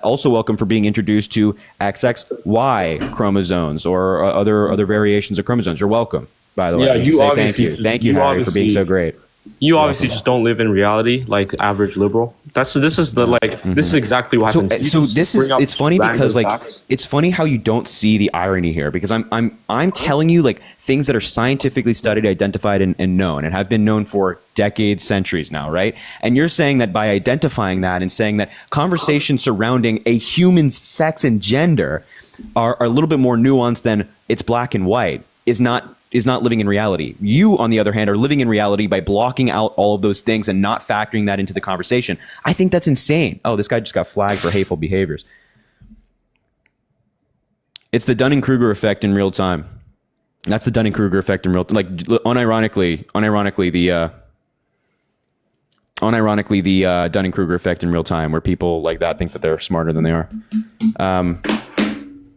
Also welcome for being introduced to XXY chromosomes or other variations of chromosomes. You're welcome, by the way. Yeah, you obviously thank you, Harry, for being so great. You obviously just don't live in reality like average liberal. This is exactly what happens. So it's funny because it's funny how you don't see the irony here, because I'm telling you like things that are scientifically studied, identified, and known, and have been known for decades, centuries now, right? And you're saying that by identifying that and saying that conversations surrounding a human's sex and gender are a little bit more nuanced than it's black and white is not living in reality. You, on the other hand, are living in reality by blocking out all of those things and not factoring that into the conversation. I think that's insane. Oh, this guy just got flagged for hateful behaviors. It's the Dunning-Kruger effect in real time. That's the Dunning-Kruger effect in real time. Like, unironically, the Dunning-Kruger effect in real time, where people like that think that they're smarter than they are.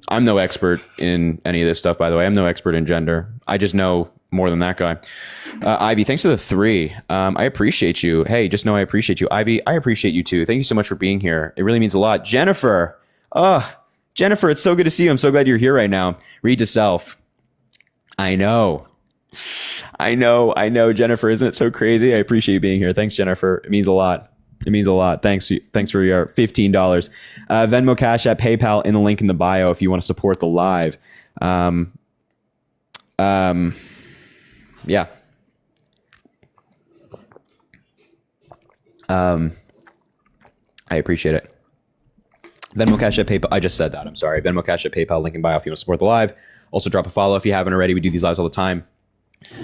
I'm no expert in any of this stuff, by the way. I'm no expert in gender. I just know more than that guy. Ivy, thanks for the 3. I appreciate you. Hey, just know I appreciate you. Ivy, I appreciate you too. Thank you so much for being here. It really means a lot. Jennifer. Jennifer, it's so good to see you. I'm so glad you're here right now. Read to self. I know, Jennifer. Isn't it so crazy? I appreciate you being here. Thanks, Jennifer. It means a lot. It means a lot. Thanks for your $15. Venmo, Cash App, PayPal in the link in the bio if you want to support the live. Yeah. I appreciate it. Venmo, Cash App, PayPal. I just said that. I'm sorry. Venmo, Cash App, PayPal, link in bio if you want to support the live. Also drop a follow if you haven't already. We do these lives all the time.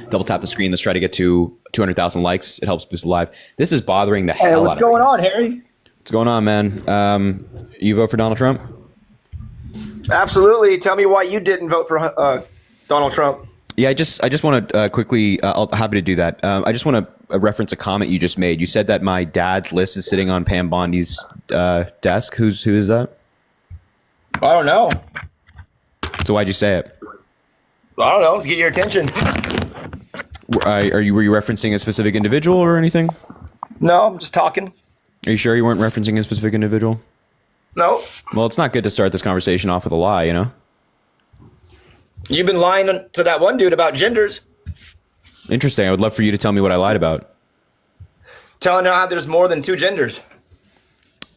Double tap the screen. Let's try to get to 200,000 likes. It helps boost the live. This is bothering the hell out of me. What's going on, Harry? What's going on, man? You vote for Donald Trump? Absolutely. Tell me why you didn't vote for Donald Trump. Yeah, I just want to quickly. I'm happy to do that. I just want to reference a comment you just made. You said that my dad's list is sitting on Pam Bondi's desk. Who is that? I don't know. So why'd you say it? I don't know. To get your attention. Were you referencing a specific individual or anything? No, I'm just talking. Are you sure you weren't referencing a specific individual? No. Well, it's not good to start this conversation off with a lie, you know? You've been lying to that one dude about genders. Interesting. I would love for you to tell me what I lied about. Telling how there's more than 2 genders.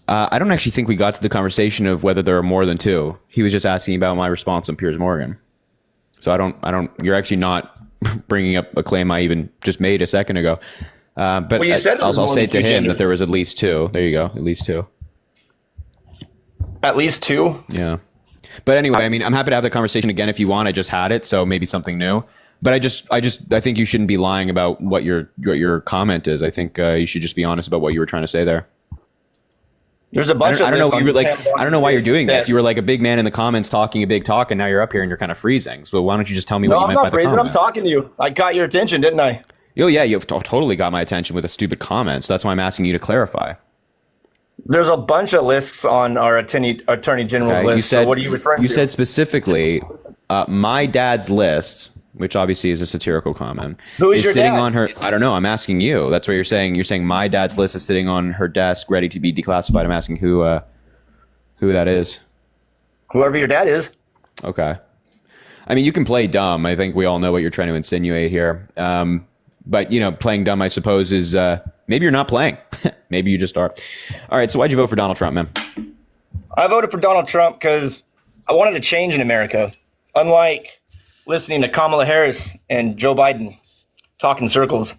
I don't actually think we got to the conversation of whether there are more than 2. He was just asking about my response on Piers Morgan. So I don't, you're actually not bringing up a claim I even just made a second ago. But well, you said I'll say to him that there was at least 2. There you go. At least 2. At least 2? Yeah. But anyway, I mean, I'm happy to have the conversation again if you want. I just had it, so maybe something new. But I think you shouldn't be lying about what your comment is. I think you should just be honest about what you were trying to say there. There's a bunch. I don't know. You were like, I don't know why you're doing this. You were like a big man in the comments talking a big talk, and now you're up here and you're kind of freezing. So why don't you just tell me what you meant by the comment? No, I'm not freezing. I'm talking to you. I got your attention, didn't I? Oh yeah, you've totally got my attention with a stupid comment. So that's why I'm asking you to clarify. There's a bunch of lists on our attorney general's list. So what are you referring to? You said specifically, my dad's list, which obviously is a satirical comment, is sitting on her. I don't know. I'm asking you. That's what you're saying. You're saying my dad's list is sitting on her desk, ready to be declassified. I'm asking who that is. Whoever your dad is. Okay. I mean, you can play dumb. I think we all know what you're trying to insinuate here. But, you know, playing dumb, I suppose, is maybe you're not playing. Maybe you just are. All right. So why'd you vote for Donald Trump, man? I voted for Donald Trump because I wanted a change in America. Unlike listening to Kamala Harris and Joe Biden talk in circles.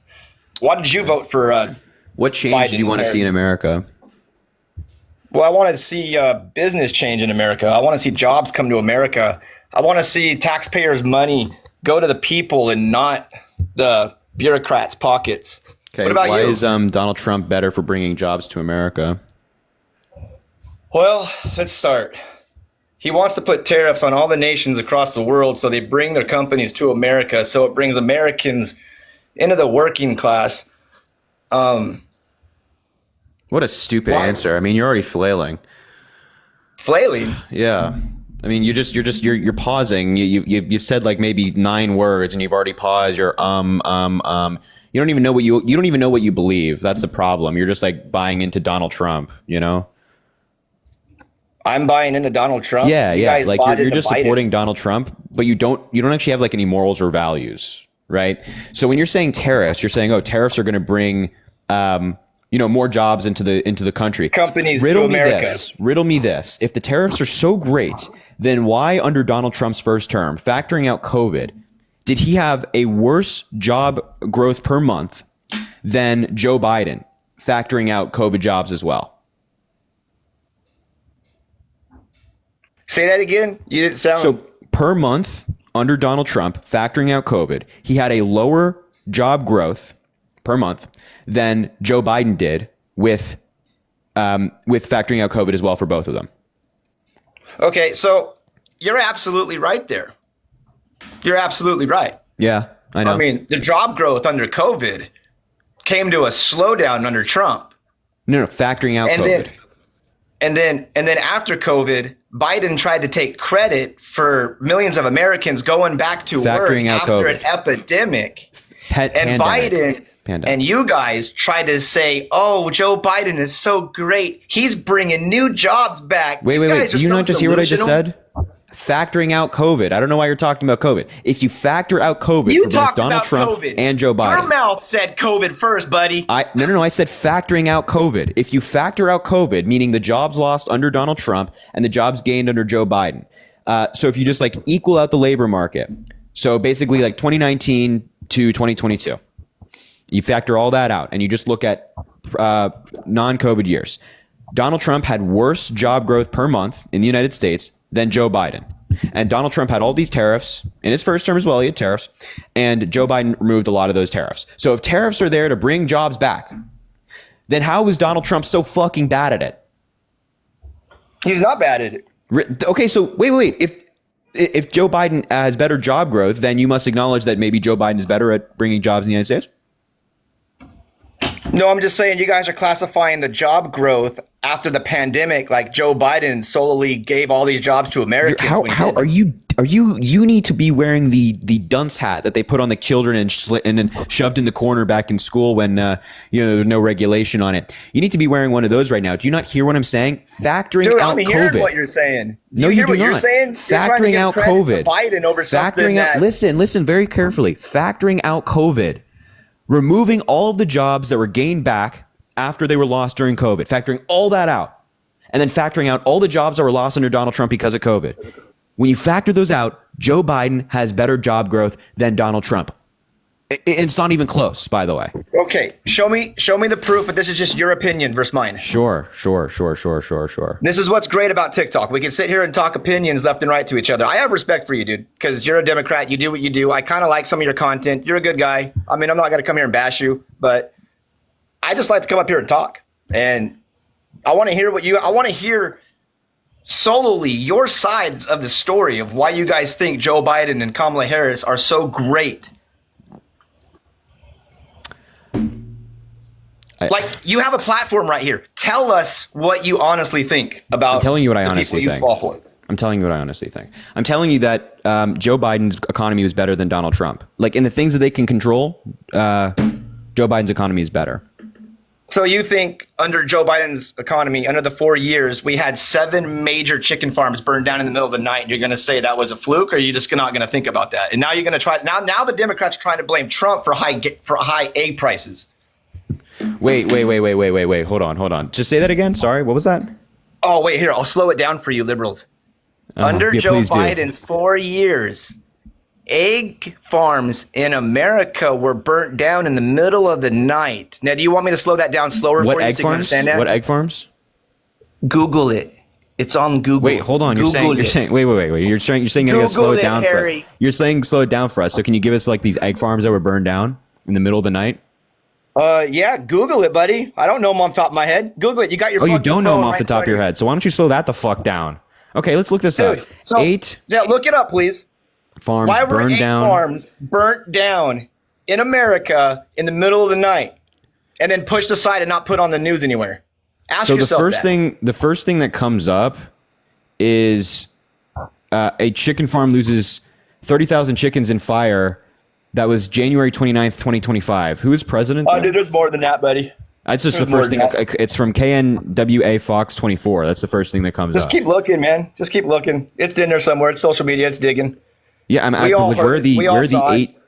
Why did you vote for what change Biden did you want to see in America? Well, I wanted to see business change in America. I want to see jobs come to America. I want to see taxpayers' money go to the people and not the bureaucrats' pockets. Okay, why is Donald Trump better for bringing jobs to America? Well, let's start. He wants to put tariffs on all the nations across the world so they bring their companies to America, so it brings Americans into the working class. What a stupid answer. I mean, you're already flailing. Flailing? Yeah. I mean, you're pausing. You've said like maybe 9 words and you've already paused. You're You don't even know what you don't even know what you believe. That's the problem. You're just like buying into Donald Trump, you know? I'm buying into Donald Trump. Yeah, You yeah. guys Like bought you're into just Biden. supporting Donald Trump, but you don't actually have like any morals or values, right? So when you're saying tariffs, you're saying, oh, tariffs are going to bring, more jobs into the country. Companies Riddle to me America. this. Riddle me this. If the tariffs are so great, then why under Donald Trump's first term, factoring out COVID, did he have a worse job growth per month than Joe Biden, factoring out COVID jobs as well? Say that again. You didn't sound. So per month under Donald Trump, factoring out COVID, he had a lower job growth per month than Joe Biden did with factoring out COVID as well for both of them. Okay, so you're absolutely right there. You're absolutely right. Yeah, I know. I mean, the job growth under COVID came to a slowdown under Trump. No, factoring out And COVID. then after COVID, Biden tried to take credit for millions of Americans going back to Factoring work out after COVID. an epidemic. And Pandemic. Biden and you guys tried to say, "Oh, Joe Biden is so great. He's bringing new jobs back." Wait. guys Do are you so not just hear what I just delusional. said? Factoring out COVID. I don't know why you're talking about COVID. If you factor out COVID You for both talked Donald about Trump COVID. and Joe Your Biden. mouth said COVID first, buddy. No. I said factoring out COVID. If you factor out COVID, meaning the jobs lost under Donald Trump and the jobs gained under Joe Biden. So if you just like equal out the labor market, so basically like 2019 to 2022, you factor all that out and you just look at non-COVID years. Donald Trump had worse job growth per month in the United States than Joe Biden. And Donald Trump had all these tariffs in his first term as well. He had tariffs, and Joe Biden removed a lot of those tariffs. So if tariffs are there to bring jobs back, then how is Donald Trump so fucking bad at it? He's not bad at it. Okay, so wait. If Joe Biden has better job growth, then you must acknowledge that maybe Joe Biden is better at bringing jobs in the United States? No, I'm just saying you guys are classifying the job growth after the pandemic like Joe Biden solely gave all these jobs to Americans. How are you need to be wearing the dunce hat that they put on the children and then shoved in the corner back in school when there's no regulation on it. You need to be wearing one of those right now. Do you not hear what I'm saying? Factoring Dude, out I'm hearing COVID. what you're saying. No, you hear do what not. You're saying? You're trying to Factoring give out credit COVID. to Biden over something that. Listen very carefully. Factoring out COVID. Removing all of the jobs that were gained back after they were lost during COVID, factoring all that out, and then factoring out all the jobs that were lost under Donald Trump because of COVID. When you factor those out, Joe Biden has better job growth than Donald Trump. It's not even close, by the way. Okay, show me the proof, but this is just your opinion versus mine. Sure. This is what's great about TikTok. We can sit here and talk opinions left and right to each other. I have respect for you, dude, because you're a Democrat. You do what you do. I kind of like some of your content. You're a good guy. I mean, I'm not going to come here and bash you, but I just like to come up here and talk. And I want to hear I want to hear solely your sides of the story of why you guys think Joe Biden and Kamala Harris are so great. Like, you have a platform right here. Tell us what you honestly think about. I'm telling you what I the honestly people you think. fall for. I'm telling you what I honestly think. I'm telling you that Joe Biden's economy was better than Donald Trump. Like in the things that they can control, Joe Biden's economy is better. So you think under Joe Biden's economy, under the 4 years, we had 7 major chicken farms burned down in the middle of the night. You're going to say that was a fluke, or are you just not going to think about that? And now you're going to try. Now the Democrats are trying to blame Trump for high egg prices. Wait. Hold on. Just say that again. Sorry. What was that? Oh, wait, here. I'll slow it down for you liberals. Under Joe please do. Biden's 4 years, egg farms in America were burnt down in the middle of the night. Now, do you want me to slow that down slower What for you egg so you can farms? understand that? What egg farms? Google it. It's on Google. Wait, hold on. You're saying wait. You're saying you gotta slow it Google down it, for us. Harry. You're saying slow it down for us. So can you give us like these egg farms that were burned down in the middle of the night? Yeah, Google it, buddy. I don't know them off the top of my head. Google it. You got your. Oh, you fucking don't know them phone off right the top of your in front head. So why don't you slow that the fuck down? Okay, let's look this Dude, up. so, 8 Yeah, look it up, please. farms Why were burned egg down. farms burnt down in America in the middle of the night, and then pushed aside and not put on the news anywhere? Ask So the yourself first thing that comes up is a chicken farm loses 30,000 chickens in fire. That was January 29th, 2025. Who is president? Oh, dude, there's more than that, buddy. That's just the There's more first thing. than that. It's from KNWA Fox 24. That's the first thing that comes Just up. keep looking, man. Just keep looking. It's in there somewhere. It's social media. It's digging. Yeah, I'm We all like, heard where are it. the We all where are the saw it. 8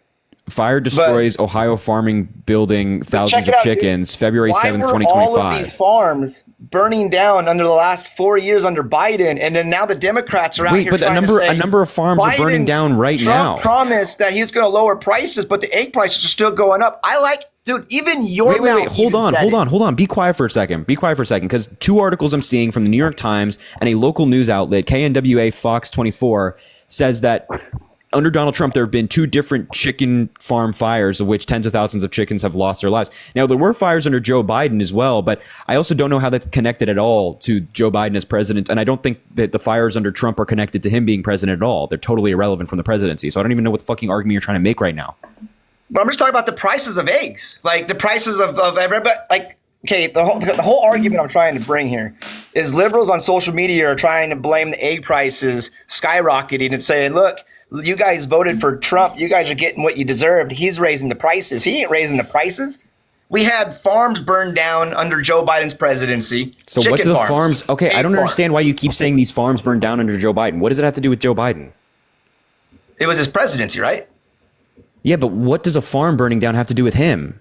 fire destroys Ohio farming building thousands Check of it out, dude. chickens, February Why 7th, were all of 2025. these farms burning down under the last 4 years under Biden, and then now the Democrats are out Wait, here but trying to say a number of farms are burning down right Trump now. promised that he was going to lower prices, but the egg prices are still going up. Dude, even your Wait, mouth hold even said it. on. Be quiet for a second, because 2 articles I'm seeing from the New York Times and a local news outlet, KNWA Fox 24, says that under Donald Trump, there have been 2 different chicken farm fires, of which tens of thousands of chickens have lost their lives. Now, there were fires under Joe Biden as well, but I also don't know how that's connected at all to Joe Biden as president. And I don't think that the fires under Trump are connected to him being president at all. They're totally irrelevant from the presidency. So I don't even know what the fucking argument you're trying to make right now. But I'm just talking about the prices of eggs, like the prices of everybody. Like, okay, the whole argument I'm trying to bring here is liberals on social media are trying to blame the egg prices skyrocketing and saying, look, you guys voted for Trump. You guys are getting what you deserved. He's raising the prices. He ain't raising the prices. We had farms burned down under Joe Biden's presidency. So what do the farms? Okay, I don't understand why you keep saying these farms burned down under Joe Biden. What does it have to do with Joe Biden? It was his presidency, right? Yeah, but what does a farm burning down have to do with him?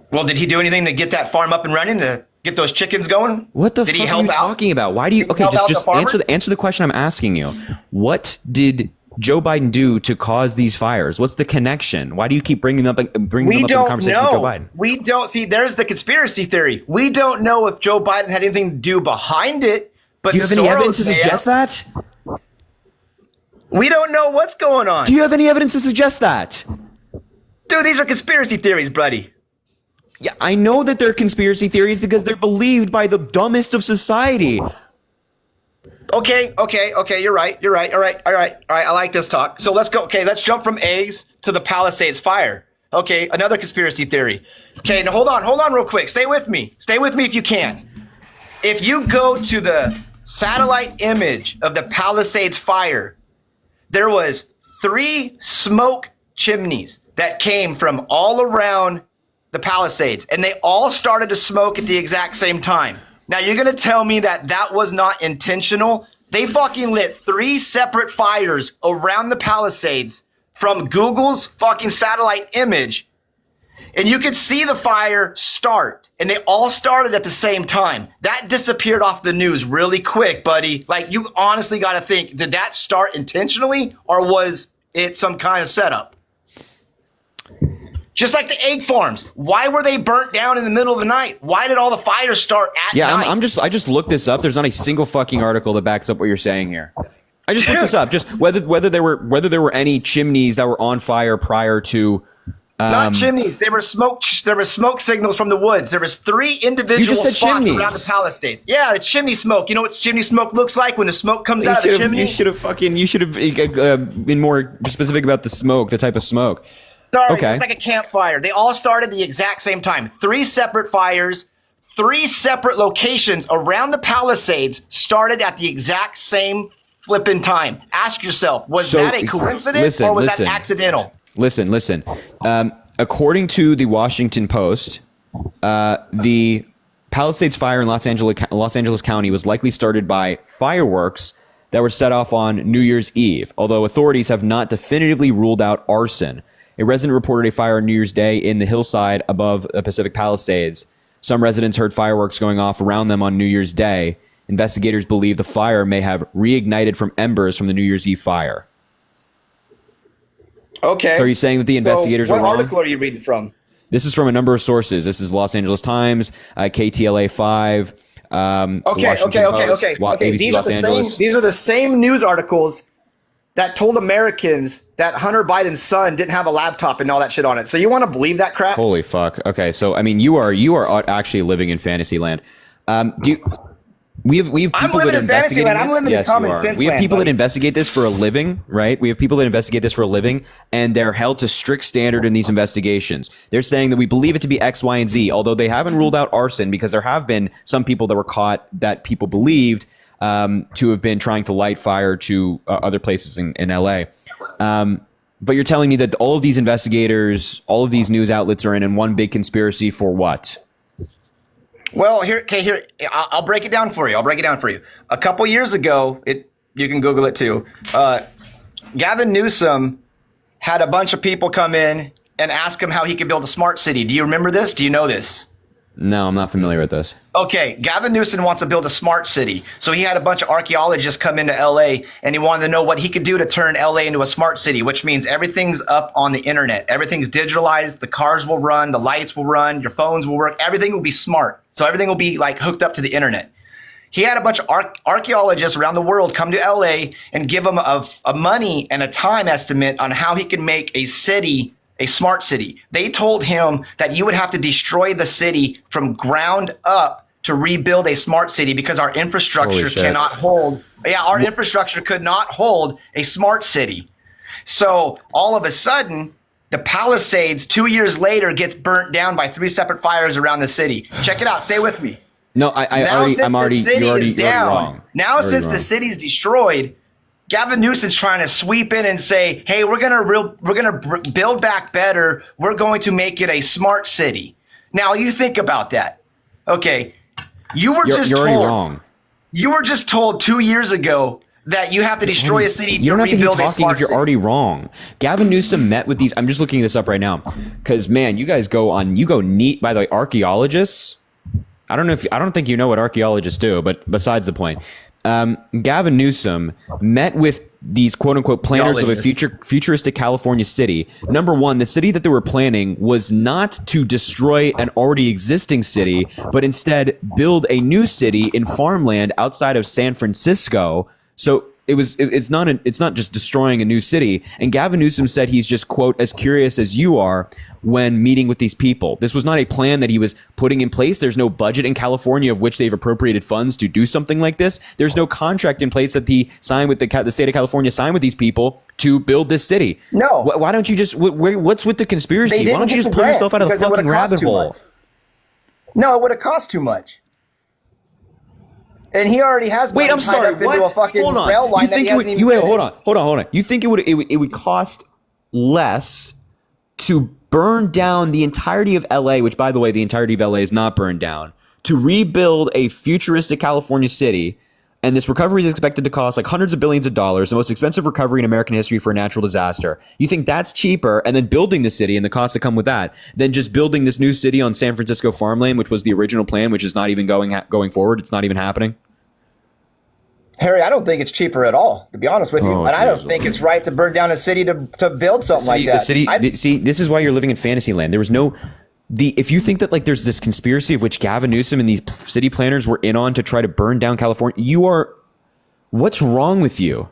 Well, did he do anything to get that farm up and running, to get those chickens going? What the fuck are you talking about? Why do you? Okay, just answer the question I'm asking you. What did Joe Biden do to cause these fires? What's the connection? Why do you keep bringing them up in the conversation with Joe Biden? We don't see. There's the conspiracy theory. We don't know if Joe Biden had anything to do behind it. But do you have any evidence to suggest that? We don't know what's going on. Do you have any evidence to suggest that? Dude, these are conspiracy theories, buddy. Yeah, I know that they're conspiracy theories because they're believed by the dumbest of society. Okay, you're right. All right. I like this talk. So let's go. Okay, let's jump from eggs to the Palisades fire. Okay, another conspiracy theory. Okay, now hold on real quick. Stay with me if you can. If you go to the satellite image of the Palisades fire, there was 3 smoke chimneys that came from all around the Palisades, and they all started to smoke at the exact same time. Now, you're going to tell me that that was not intentional? They fucking lit 3 separate fires around the Palisades from Google's fucking satellite image, and you could see the fire start, and they all started at the same time. That disappeared off the news really quick, buddy. Like, you honestly got to think, did that start intentionally, or was it some kind of setup? Just like the egg farms. Why were they burnt down in the middle of the night? Why did all the fires start at night? I just looked this up. There's not a single fucking article that backs up what you're saying here. I just looked this up. Just whether there were any chimneys that were on fire prior to. Not chimneys. There were smoke signals from the woods. There was 3 individual spots chimneys around the Palisades. Yeah, the chimney smoke. You know what chimney smoke looks like when the smoke comes out of the chimney? You should have been more specific about the smoke, the type of smoke. Sorry, okay. It's like a campfire. They all started the exact same time. 3 separate fires, 3 separate locations around the Palisades started at the exact same flipping time. Ask yourself, was that a coincidence or was that accidental? Listen. According to the Washington Post, the Palisades fire in Los Angeles County was likely started by fireworks that were set off on New Year's Eve, although authorities have not definitively ruled out arson. A resident reported a fire on New Year's Day in the hillside above the Pacific Palisades. Some residents heard fireworks going off around them on New Year's Day. Investigators believe the fire may have reignited from embers from the New Year's Eve fire. Okay. So are you saying that the investigators are wrong? What article are you reading from? This is from a number of sources. This is Los Angeles Times, KTLA 5, Washington Post, ABC Los Angeles. These are the same news articles that told Americans that Hunter Biden's son didn't have a laptop and all that shit on it. So you want to believe that crap? Holy fuck. Okay, so I mean, you are actually living in fantasy land. We have people that investigate this. Yes, you are. We have people that investigate this for a living, right? We have people that investigate this for a living, and they're held to strict standard in these investigations. They're saying that we believe it to be X, Y, and Z, although they haven't ruled out arson because there have been some people that were caught that people believed to have been trying to light fire to other places in LA. But you're telling me that all of these investigators, all of these news outlets are in one big conspiracy for what? Well, here, I'll break it down for you. A couple years ago, you can Google it too. Gavin Newsom had a bunch of people come in and ask him how he could build a smart city. Do you remember this? Do you know this? No, I'm not familiar with this. Okay, Gavin Newsom wants to build a smart city. So he had a bunch of archaeologists come into LA and he wanted to know what he could do to turn LA into a smart city, which means everything's up on the internet. Everything's digitalized. The cars will run, the lights will run, your phones will work. Everything will be smart. So everything will be like hooked up to the internet. He had a bunch of archaeologists around the world come to LA and give him a money and a time estimate on how he could make a city a smart city. They told him that you would have to destroy the city from ground up to rebuild a smart city because our infrastructure cannot hold. Yeah, our infrastructure could not hold a smart city. So all of a sudden, the Palisades 2 years later gets burnt down by 3 separate fires around the city. Check it out. Stay with me. No, you're already wrong. Now, since the city's destroyed, Gavin Newsom's trying to sweep in and say, "Hey, we're gonna build back better. We're going to make it a smart city." Now, you think about that. Okay, you're already wrong. You were just told 2 years ago that you have to destroy a city to rebuild a smart city. You don't have to keep talking if you're already wrong. Gavin Newsom met with these. I'm just looking this up right now because man, you go neat. By the way, archaeologists. I don't think you know what archaeologists do, but besides the point. Gavin Newsom met with these quote unquote planners of a futuristic California city. Number one, the city that they were planning was not to destroy an already existing city, but instead build a new city in farmland outside of San Francisco. So it's not just destroying a new city. And Gavin Newsom said he's just, quote, as curious as you are when meeting with these people. This was not a plan that he was putting in place. There's no budget in California of which they've appropriated funds to do something like this. There's no contract in place that he signed with the state of California signed with these people to build this city. No. Why don't you just, what's with the conspiracy? Why don't you just pull yourself out of the fucking rabbit hole? No, it would have cost too much. And he already has. Wait, I'm sorry. What? Into a fucking hold on. Rail line you think hold on. You think it would cost less to burn down the entirety of LA, which by the way, the entirety of LA is not burned down, to rebuild a futuristic California city, and this recovery is expected to cost like hundreds of billions of dollars, the most expensive recovery in American history for a natural disaster. You think that's cheaper, and then building the city and the costs that come with that, than just building this new city on San Francisco farmland, which was the original plan, which is not even going forward. It's not even happening. Harry, I don't think it's cheaper at all, to be honest with you. And I don't think it's right to burn down a city to build something like that. See, this is why you're living in fantasy land. There was if you think that like there's this conspiracy of which Gavin Newsom and these city planners were in on to try to burn down California, what's wrong with you?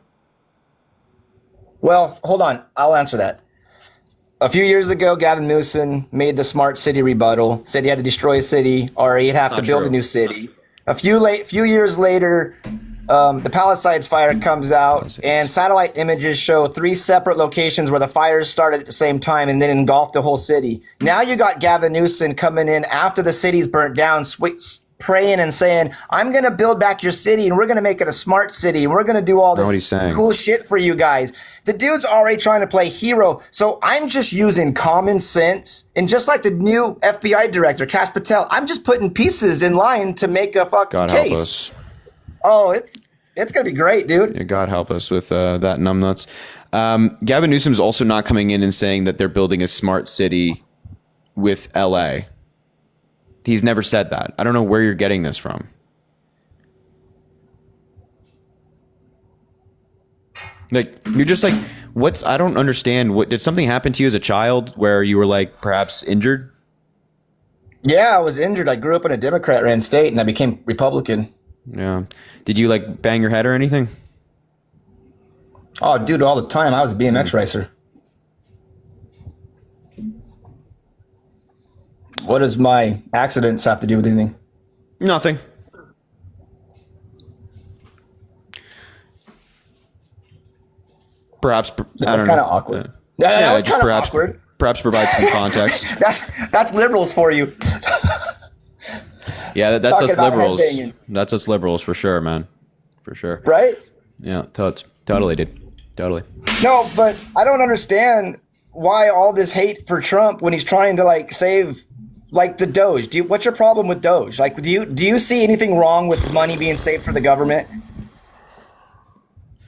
Well, hold on. I'll answer that. A few years ago, Gavin Newsom made the smart city rebuttal, said he had to destroy a city or he'd have to build a new city. A few years later, the Palisades fire comes out, and satellite images show 3 separate locations where the fires started at the same time and then engulfed the whole city. Now you got Gavin Newsom coming in after the city's burnt down, praying and saying, "I'm going to build back your city, and we're going to make it a smart city, and we're going to do all this cool shit for you guys." The dude's already trying to play hero, so I'm just using common sense, and just like the new FBI director, Kash Patel, I'm just putting pieces in line to make a fucking case. Help us. Oh, it's going to be great, dude. Yeah, God help us with that numbnuts. Gavin Newsom's also not coming in and saying that they're building a smart city with LA. He's never said that. I don't know where you're getting this from. Like, you're just like, I don't understand. Did something happen to you as a child where you were like perhaps injured? Yeah, I was injured. I grew up in a Democrat-ran state and I became Republican. Yeah. Did you like bang your head or anything? Oh, dude, all the time. I was a BMX racer. What does my accidents have to do with anything? Nothing. Perhaps that was kind of awkward. That was kind of awkward. Perhaps provide some context. That's liberals for you. Yeah, that's us liberals. That's us liberals for sure, man. For sure. Right? Yeah, totally, dude. Totally. No, but I don't understand why all this hate for Trump when he's trying to like save like the DOGE. What's your problem with DOGE? Like, do you see anything wrong with money being saved for the government?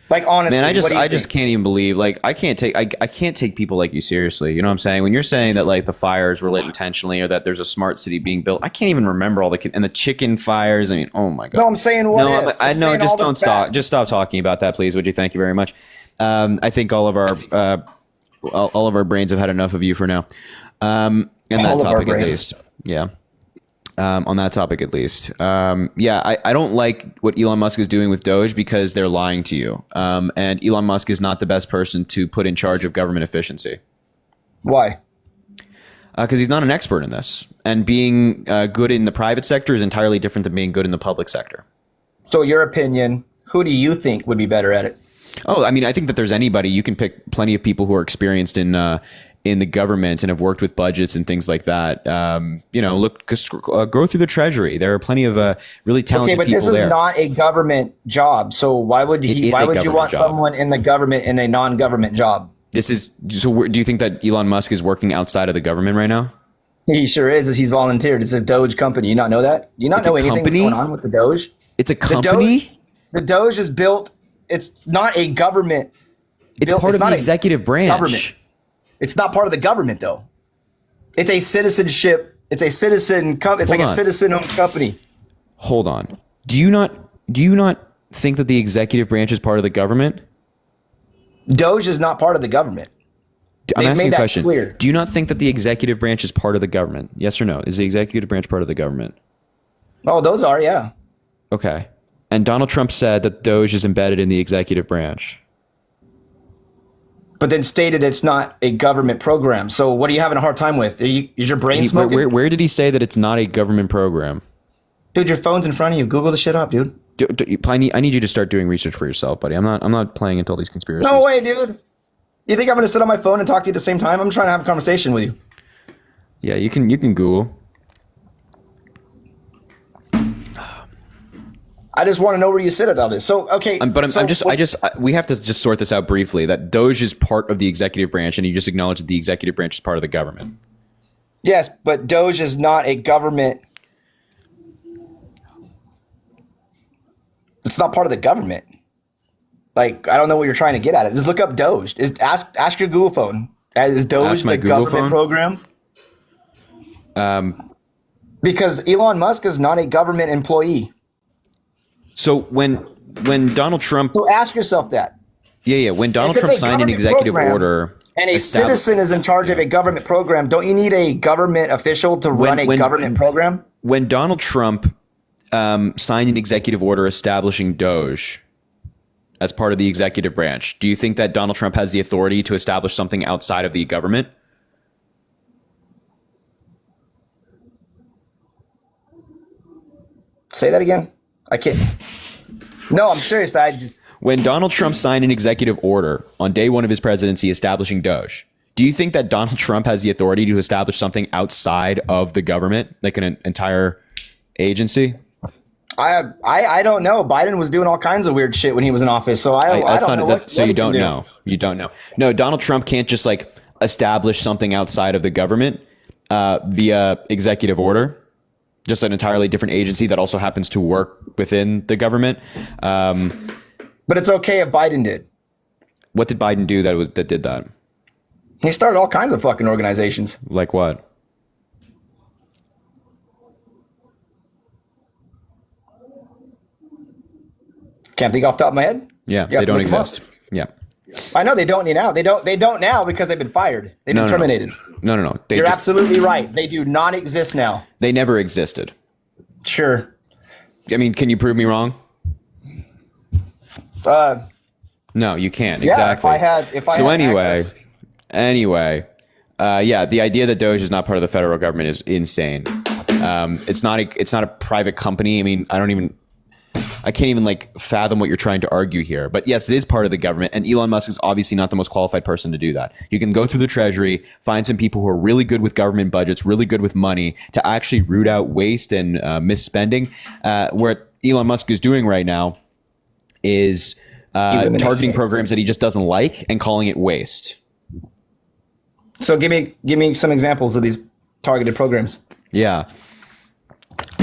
Like, honestly, man, I just can't even believe, like, I can't take people like you seriously. You know what I'm saying? When you're saying that like the fires were lit intentionally or that there's a smart city being built, I can't even remember all and the chicken fires. I mean, oh my God. No, I'm saying what no, ifs. I know. Just don't stop. Facts. Just stop talking about that, please. Would you? Thank you very much. I think all of our brains have had enough of you for now. In that topic, at least. Yeah. On that topic, at least. Yeah, I don't like what Elon Musk is doing with Doge because they're lying to you. And Elon Musk is not the best person to put in charge of government efficiency. Why? Because he's not an expert in this. And being good in the private sector is entirely different than being good in the public sector. So your opinion, who do you think would be better at it? Oh, I mean, I think that there's anybody. You can pick plenty of people who are experienced in the government and have worked with budgets and things like that. Go through the Treasury. There are plenty of really talented people there. Okay, but this is not a government job. So why would you want someone in the government in a non-government job? So do you think that Elon Musk is working outside of the government right now? He sure is, as he's volunteered. It's a Doge company. You not know that? You not know anything that's going on with the Doge? It's a company? The Doge is built. It's not a government. It's part of the executive branch. Government. It's not part of the government, though. It's a citizenship. It's a citizen. It's like a citizen-owned company. Hold on. Do you not think that the executive branch is part of the government? Doge is not part of the government. I'm asking a question. Clear. Do you not think that the executive branch is part of the government? Yes or no? Is the executive branch part of the government? Oh, those are, yeah. Okay. And Donald Trump said that Doge is embedded in the executive branch. But then stated it's not a government program. So what are you having a hard time with? Is your brain smoking? Where did he say that it's not a government program? Dude, your phone's in front of you. Google the shit up, dude. I need you to start doing research for yourself, buddy. I'm not playing into all these conspiracies. No way, dude. You think I'm going to sit on my phone and talk to you at the same time? I'm trying to have a conversation with you. Yeah, you can Google. I just want to know where you sit at all this. So, okay. We have to just sort this out briefly, that Doge is part of the executive branch, and you just acknowledge that the executive branch is part of the government. Yes, but Doge is not a government. It's not part of the government. Like, I don't know what you're trying to get at it. Just look up Doge. Ask your Google phone. Is Doge the government program? Because Elon Musk is not a government employee. So when Donald Trump... So ask yourself that. Yeah. When Donald Trump signed an executive order... And a citizen is in charge of a government program, don't you need a government official to run a government program? When Donald Trump signed an executive order establishing Doge as part of the executive branch, do you think that Donald Trump has the authority to establish something outside of the government? Say that again. I can't. No, I'm serious. When Donald Trump signed an executive order on day one of his presidency establishing Doge, do you think that Donald Trump has the authority to establish something outside of the government, like an entire agency? I don't know. Biden was doing all kinds of weird shit when he was in office, so I don't know. So you don't know. You don't know. No, Donald Trump can't just like establish something outside of the government via executive order. Just an entirely different agency that also happens to work within the government. But it's okay if Biden did. What did Biden do that did that? He started all kinds of fucking organizations. Like what? Can't think off the top of my head. Yeah, they don't exist. Yeah. I know they don't now. They don't now because they've been fired. They've been terminated. No. You're absolutely right. They do not exist now. They never existed. Sure. I mean, can you prove me wrong? No, you can't. Yeah, exactly. Yeah, the idea that Doge is not part of the federal government is insane. It's not a private company. I mean, I can't even like fathom what you're trying to argue here. But yes, it is part of the government, and Elon Musk is obviously not the most qualified person to do that. You can go through the Treasury, find some people who are really good with government budgets, really good with money, to actually root out waste and misspending. What Elon Musk is doing right now is targeting programs that he just doesn't like and calling it waste. So give me some examples of these targeted programs. Yeah.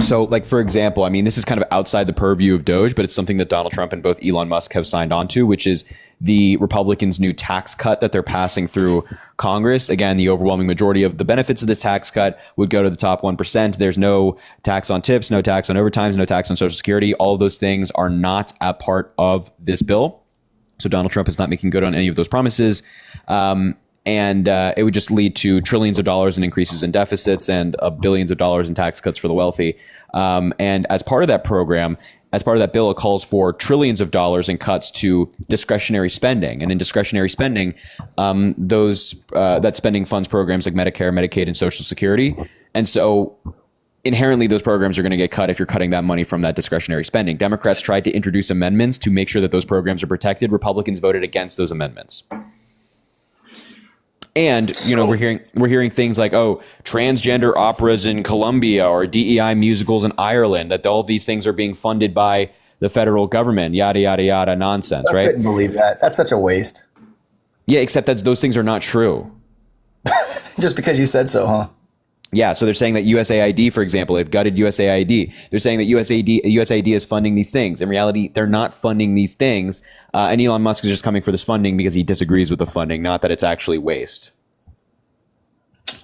So, like, for example, I mean, this is kind of outside the purview of DOGE, but it's something that Donald Trump and both Elon Musk have signed on to, which is the Republicans' new tax cut that they're passing through Congress. Again, the overwhelming majority of the benefits of this tax cut would go to the top 1%. There's no tax on tips, no tax on overtimes, no tax on Social Security. All of those things are not a part of this bill. So Donald Trump is not making good on any of those promises. And it would just lead to trillions of dollars in increases in deficits and billions of dollars in tax cuts for the wealthy. And as part of that program, as part of that bill, it calls for trillions of dollars in cuts to discretionary spending. And in discretionary spending, that spending funds programs like Medicare, Medicaid, and Social Security. And so inherently, those programs are going to get cut if you're cutting that money from that discretionary spending. Democrats tried to introduce amendments to make sure that those programs are protected. Republicans voted against those amendments. And, you know, we're hearing things like, oh, transgender operas in Colombia or DEI musicals in Ireland, that all these things are being funded by the federal government, yada, yada, yada, nonsense, right? I couldn't believe that. That's such a waste. Yeah, except that those things are not true. Just because you said so, huh? Yeah, so they're saying that USAID, for example, they've gutted USAID. They're saying that USAID is funding these things. In reality, they're not funding these things. And Elon Musk is just coming for this funding because he disagrees with the funding, not that it's actually waste.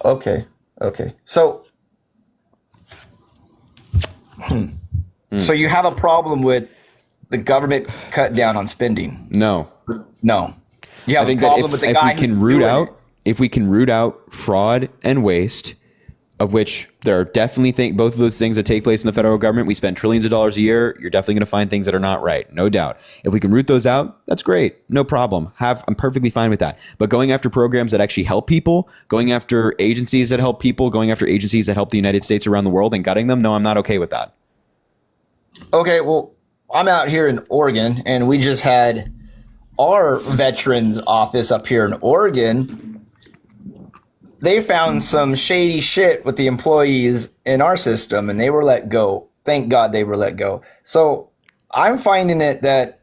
Okay. So, so you have a problem with the government cut down on spending? No. You have a problem with the guy who's doing it? If we can root out fraud and waste, of which there are definitely both of those things that take place in the federal government. We spend trillions of dollars a year. You're definitely going to find things that are not right, no doubt. If we can root those out, that's great, no problem. I'm perfectly fine with that. But going after programs that actually help people, going after agencies that help people, going after agencies that help the United States around the world and gutting them, no, I'm not okay with that. Okay, well, I'm out here in Oregon, and we just had our veterans office up here in Oregon. They found some shady shit with the employees in our system, and they were let go. Thank God they were let go. So I'm finding it that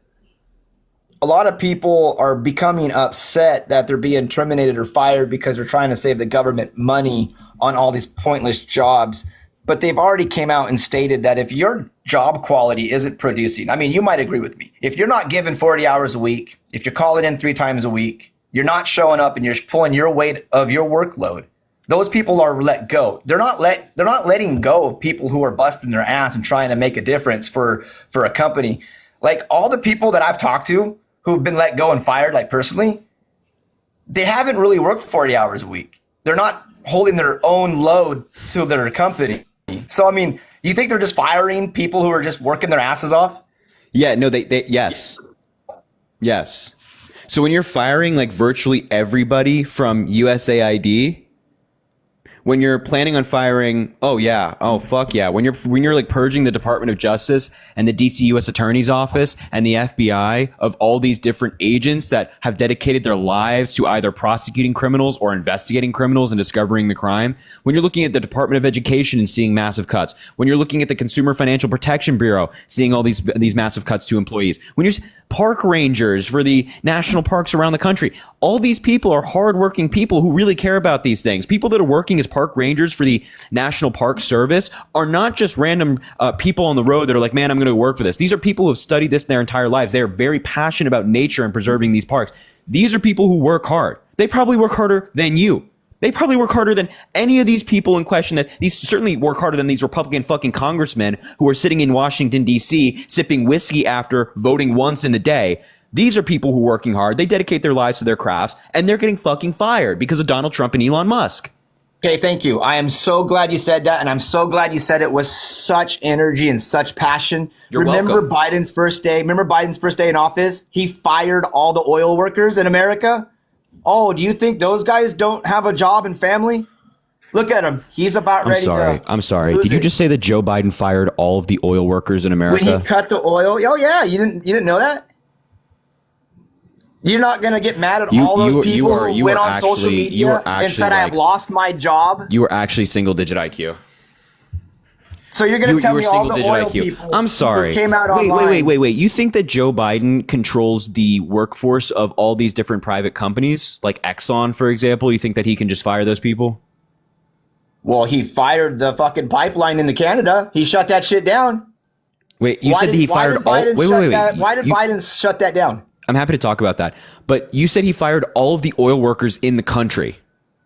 a lot of people are becoming upset that they're being terminated or fired because they're trying to save the government money on all these pointless jobs. But they've already came out and stated that if your job quality isn't producing, I mean, you might agree with me. If you're not given 40 hours a week, if you're calling in 3 times a week, you're not showing up and you're pulling your weight of your workload, those people are let go. They're not letting go of people who are busting their ass and trying to make a difference for a company. Like all the people that I've talked to who've been let go and fired, like personally, they haven't really worked 40 hours a week. They're not holding their own load to their company. So, I mean, you think they're just firing people who are just working their asses off? Yeah, no, yes. So when you're firing like virtually everybody from USAID, when you're planning on firing, when you're like purging the Department of Justice and the DC U.S. Attorney's Office and the FBI of all these different agents that have dedicated their lives to either prosecuting criminals or investigating criminals and discovering the crime, when you're looking at the Department of Education and seeing massive cuts, when you're looking at the Consumer Financial Protection Bureau, seeing all these massive cuts to employees, when you're park rangers for the national parks around the country, all these people are hardworking people who really care about these things. People that are working as park rangers for the National Park Service are not just random people on the road that are like, man, I'm going to work for this. These are people who have studied this their entire lives. They are very passionate about nature and preserving these parks. These are people who work hard. They probably work harder than you. They probably work harder than any of these people in question. That these certainly work harder than these Republican fucking congressmen who are sitting in Washington, D.C., sipping whiskey after voting once in the day. These are people who are working hard. They dedicate their lives to their crafts, and they're getting fucking fired because of Donald Trump and Elon Musk. Okay, thank you. I am so glad you said that, and I'm so glad you said it with such energy and such passion. Remember Biden's first day? Remember Biden's first day in office? He fired all the oil workers in America. Oh, do you think those guys don't have a job and family? Look at him. He's about ready to. I'm sorry. Did you just say that Joe Biden fired all of the oil workers in America? When he cut the oil? Oh yeah, you didn't know that? You're not going to get mad at all those people who went on social media and said, I have lost my job? You were actually single-digit IQ. So you're going to tell were me all the single-digit oil IQ. people I'm sorry. who came out wait, online. wait. You think that Joe Biden controls the workforce of all these different private companies, like Exxon, for example? You think that he can just fire those people? Well, he fired the fucking pipeline into Canada. He shut that shit down. Wait, you said he fired all. Wait. Why did Biden shut that down? I'm happy to talk about that. But you said he fired all of the oil workers in the country.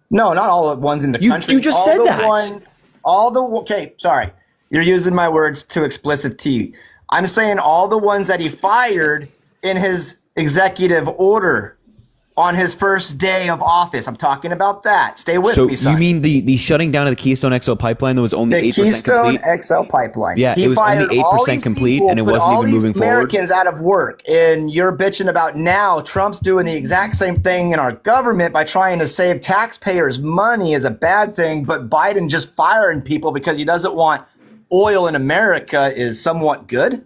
No, not all the ones in the country. You just all said the that. Okay, sorry. You're using my words too explicitly. I'm saying all the ones that he fired in his executive order on his first day of office. I'm talking about that. Stay with me, son. So you mean the shutting down of the Keystone XL pipeline that was only 8% Keystone complete? XL pipeline. Yeah, he it was fired only 8% complete, people, and it wasn't even moving forward. Americans out of work, and you're bitching about now Trump's doing the exact same thing in our government by trying to save taxpayers' money is a bad thing, but Biden just firing people because he doesn't want oil in America is somewhat good.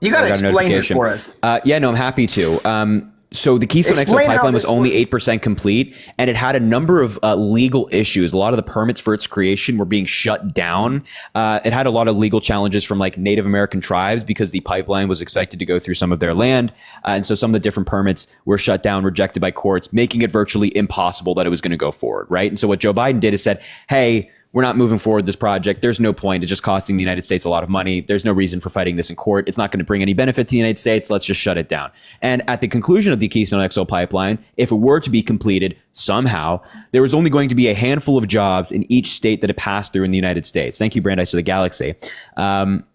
You got to explain this for us. Yeah, no, I'm happy to. So the Keystone XL pipeline was only 8% complete, and it had a number of legal issues. A lot of the permits for its creation were being shut down. It had a lot of legal challenges from like Native American tribes because the pipeline was expected to go through some of their land. And so some of the different permits were shut down, rejected by courts, making it virtually impossible that it was going to go forward, right? And so what Joe Biden did is said, hey, we're not moving forward this project. There's no point. It's just costing the United States a lot of money. There's no reason for fighting this in court. It's not going to bring any benefit to the United States. Let's just shut it down. And at the conclusion of the Keystone XL pipeline, if it were to be completed somehow, there was only going to be a handful of jobs in each state that it passed through in the United States. Thank you, Brandeis, for the galaxy.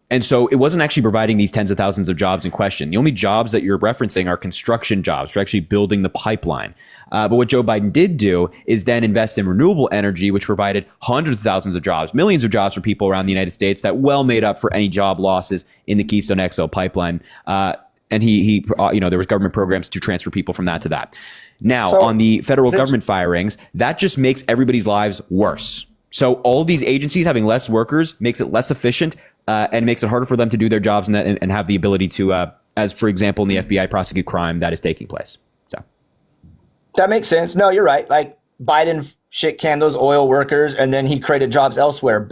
And so it wasn't actually providing these tens of thousands of jobs in question. The only jobs that you're referencing are construction jobs for actually building the pipeline. But what Joe Biden did do is then invest in renewable energy, which provided hundreds of thousands of jobs, millions of jobs for people around the United States that well made up for any job losses in the Keystone XL pipeline. And he there was government programs to transfer people from that to that. Now, on the federal government firings, that just makes everybody's lives worse. So all these agencies having less workers makes it less efficient and makes it harder for them to do their jobs and have the ability to, as for example, in the FBI, prosecute crime that is taking place. So that makes sense. No, you're right. Like Biden shit canned those oil workers, and then he created jobs elsewhere.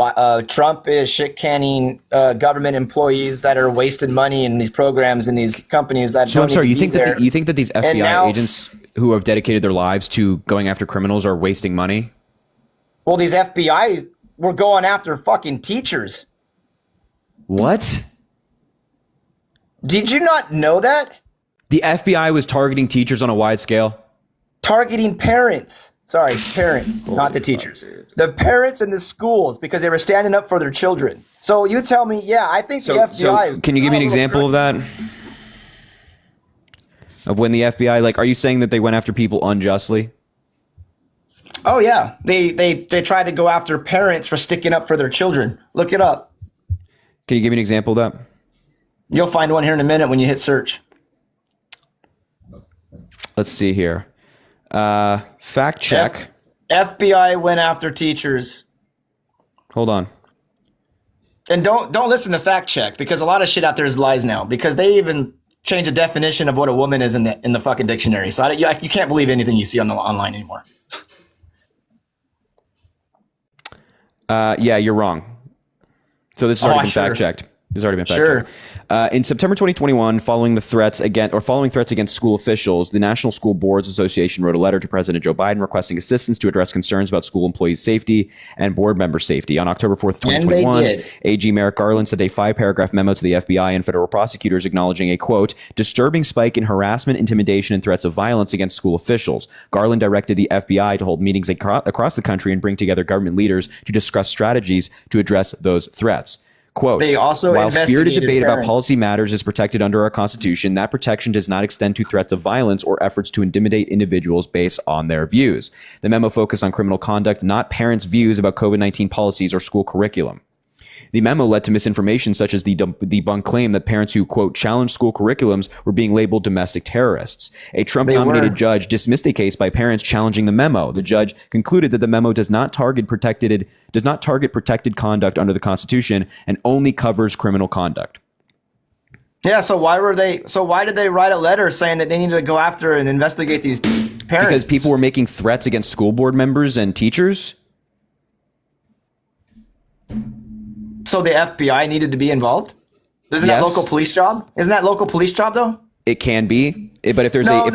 Trump is shit canning government employees that are wasting money in these programs and these companies that. So I'm sorry. You think that these FBI agents who have dedicated their lives to going after criminals are wasting money? Well, these FBI were going after fucking teachers. What? Did you not know that? The FBI was targeting teachers on a wide scale? Targeting parents. Sorry, parents, not the teachers. The parents in the schools because they were standing up for their children. So you tell me, yeah, I think the FBI is... Can you give me an example of that? Of when the FBI, like, are you saying that they went after people unjustly? Oh, yeah. They tried to go after parents for sticking up for their children. Look it up. Can you give me an example of that? You'll find one here in a minute when you hit search. Let's see here. Fact check. FBI went after teachers. Hold on. And don't listen to fact check because a lot of shit out there is lies now because they even changed the definition of what a woman is in the fucking dictionary. So you can't believe anything you see online anymore. Yeah, you're wrong. So this has already been fact checked. This has already been fact checked. In September 2021, following threats against school officials, the National School Boards Association wrote a letter to President Joe Biden requesting assistance to address concerns about school employees' safety and board member safety. On October 4th, 2021, AG Merrick Garland sent a 5-paragraph memo to the FBI and federal prosecutors acknowledging a, quote, disturbing spike in harassment, intimidation, and threats of violence against school officials. Garland directed the FBI to hold meetings across the country and bring together government leaders to discuss strategies to address those threats. Quote, while spirited debate about policy matters is protected under our Constitution, that protection does not extend to threats of violence or efforts to intimidate individuals based on their views. The memo focused on criminal conduct, not parents' views about COVID-19 policies or school curriculum. The memo led to misinformation such as the debunked claim that parents who, quote, challenged school curriculums were being labeled domestic terrorists. A Trump-nominated judge dismissed a case by parents challenging the memo. The judge concluded that the memo does not target protected conduct under the Constitution and only covers criminal conduct. Yeah, so why did they write a letter saying that they needed to go after and investigate these parents? Because people were making threats against school board members and teachers. So the FBI needed to be involved? Isn't that Yes. local police job? Isn't that local police job though? It can be, but if there's No,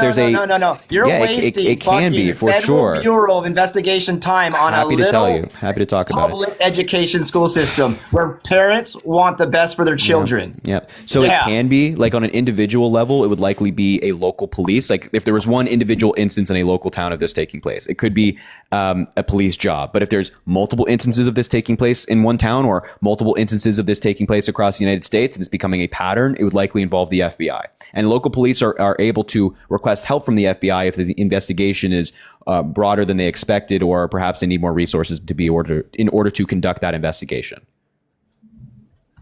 no. You're yeah, wasting it can be fucking for Federal sure. Bureau of Investigation time on Happy a to tell little you. Happy to talk about it. public education school system where parents want the best for their children. Yep. So it can be like on an individual level, it would likely be a local police. Like if there was one individual instance in a local town of this taking place, it could be a police job. But if there's multiple instances of this taking place in one town or multiple instances of this taking place across the United States and it's becoming a pattern, it would likely involve the FBI. And local police are able to request help from the FBI if the investigation is broader than they expected, or perhaps they need more resources to be in order to conduct that investigation.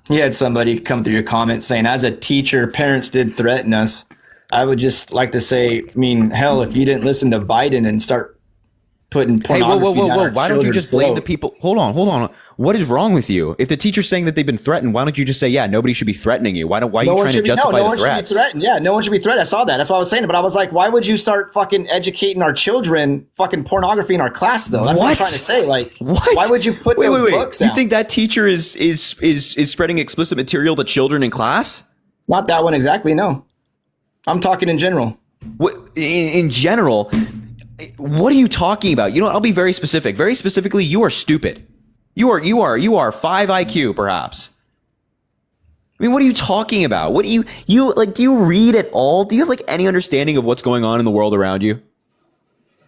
You had somebody come through your comment saying, as a teacher, parents did threaten us. I would just like to say, I mean, hell, if you didn't listen to Biden and start putting pornography down our why don't you just blame throat. the people? Hold on. What is wrong with you? If the teacher's saying that they've been threatened, why don't you just say, yeah, nobody should be threatening you? Why are you trying to justify the threats? Yeah, no one should be threatened. I saw that. That's what I was saying. But I was like, why would you start fucking educating our children fucking pornography in our class though? That's what I'm trying to say. Like, what? Why would you put those books out? You think that teacher is spreading explicit material to children in class? Not that one exactly, no. I'm talking in general. What, in general, what are you talking about? You know what? I'll be very specific. Very specifically, you are stupid. You are 5 IQ, perhaps. I mean, what are you talking about? What do you read at all? Do you have like any understanding of what's going on in the world around you?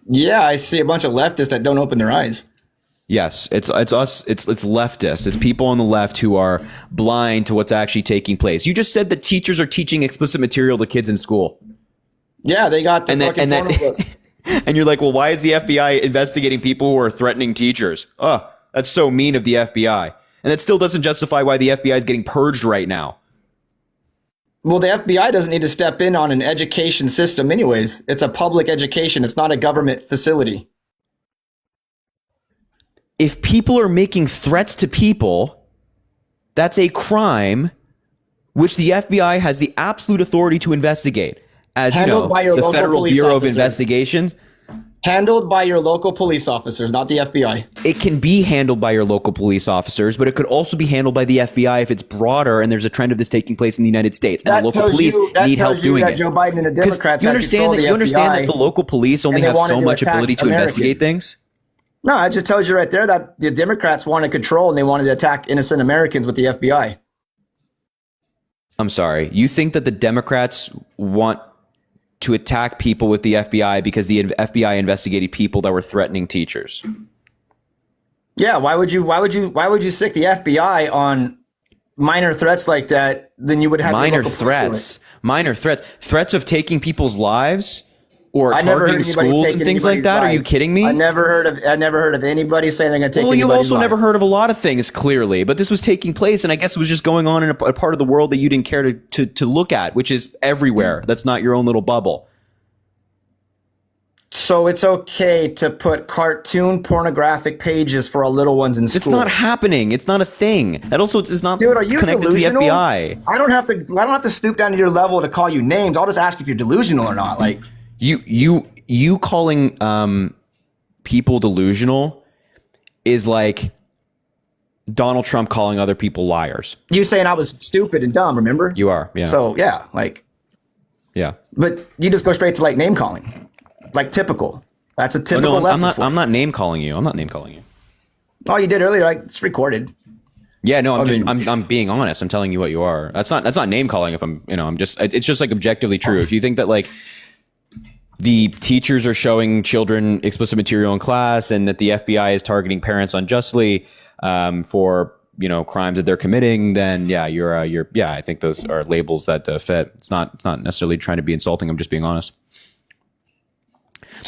Yeah, I see a bunch of leftists that don't open their eyes. Yes, it's us. It's leftists. It's people on the left who are blind to what's actually taking place. You just said that teachers are teaching explicit material to kids in school. Yeah, they got the and you're like, well, why is the FBI investigating people who are threatening teachers? Oh, that's so mean of the FBI. And that still doesn't justify why the FBI is getting purged right now. Well, the FBI doesn't need to step in on an education system anyways. It's a public education. It's not a government facility. If people are making threats to people, that's a crime which the FBI has the absolute authority to investigate. As handled by your the local Federal police Bureau officers. of Investigations. Handled by your local police officers, not the FBI. It can be handled by your local police officers, but it could also be handled by the FBI if it's broader and there's a trend of this taking place in the United States. And the local police need help doing it. Joe Biden and the Democrats you understand that the local police only have so much ability to investigate things? No, it just tells you right there that the Democrats wanted control and they wanted to attack innocent Americans with the FBI. I'm sorry. You think that the Democrats want to attack people with the FBI because the FBI investigated people that were threatening teachers? Yeah, why would you stick the FBI on minor threats like that? Then you would have minor threats of taking people's lives or targeting schools and things like that. Are you kidding me? I never heard of anybody saying they're going to take. Well, you anybody's also life. never heard of a lot of things, clearly, but this was taking place, and I guess it was just going on in a part of the world that you didn't care to look at, which is everywhere. That's not your own little bubble. So it's okay to put cartoon pornographic pages for our little ones in school. It's not happening. It's not a thing. That also is not connected delusional? to the FBI. I don't have to stoop down to your level to call you names. I'll just ask if you're delusional or not. Like you calling people delusional is like Donald Trump calling other people liars. You saying I was stupid and dumb, remember? You are, yeah. So yeah, yeah. But you just go straight to like name calling. Like typical. That's a typical leftist. I'm not name calling you. I'm not name calling you. Oh, you did earlier. It's recorded. Yeah, no, I'm being honest. I'm telling you what you are. That's not name calling. If it's just like objectively true. If you think that like the teachers are showing children explicit material in class and that the FBI is targeting parents unjustly for crimes that they're committing, then yeah, I think those are labels that fit. It's not necessarily trying to be insulting. I'm just being honest.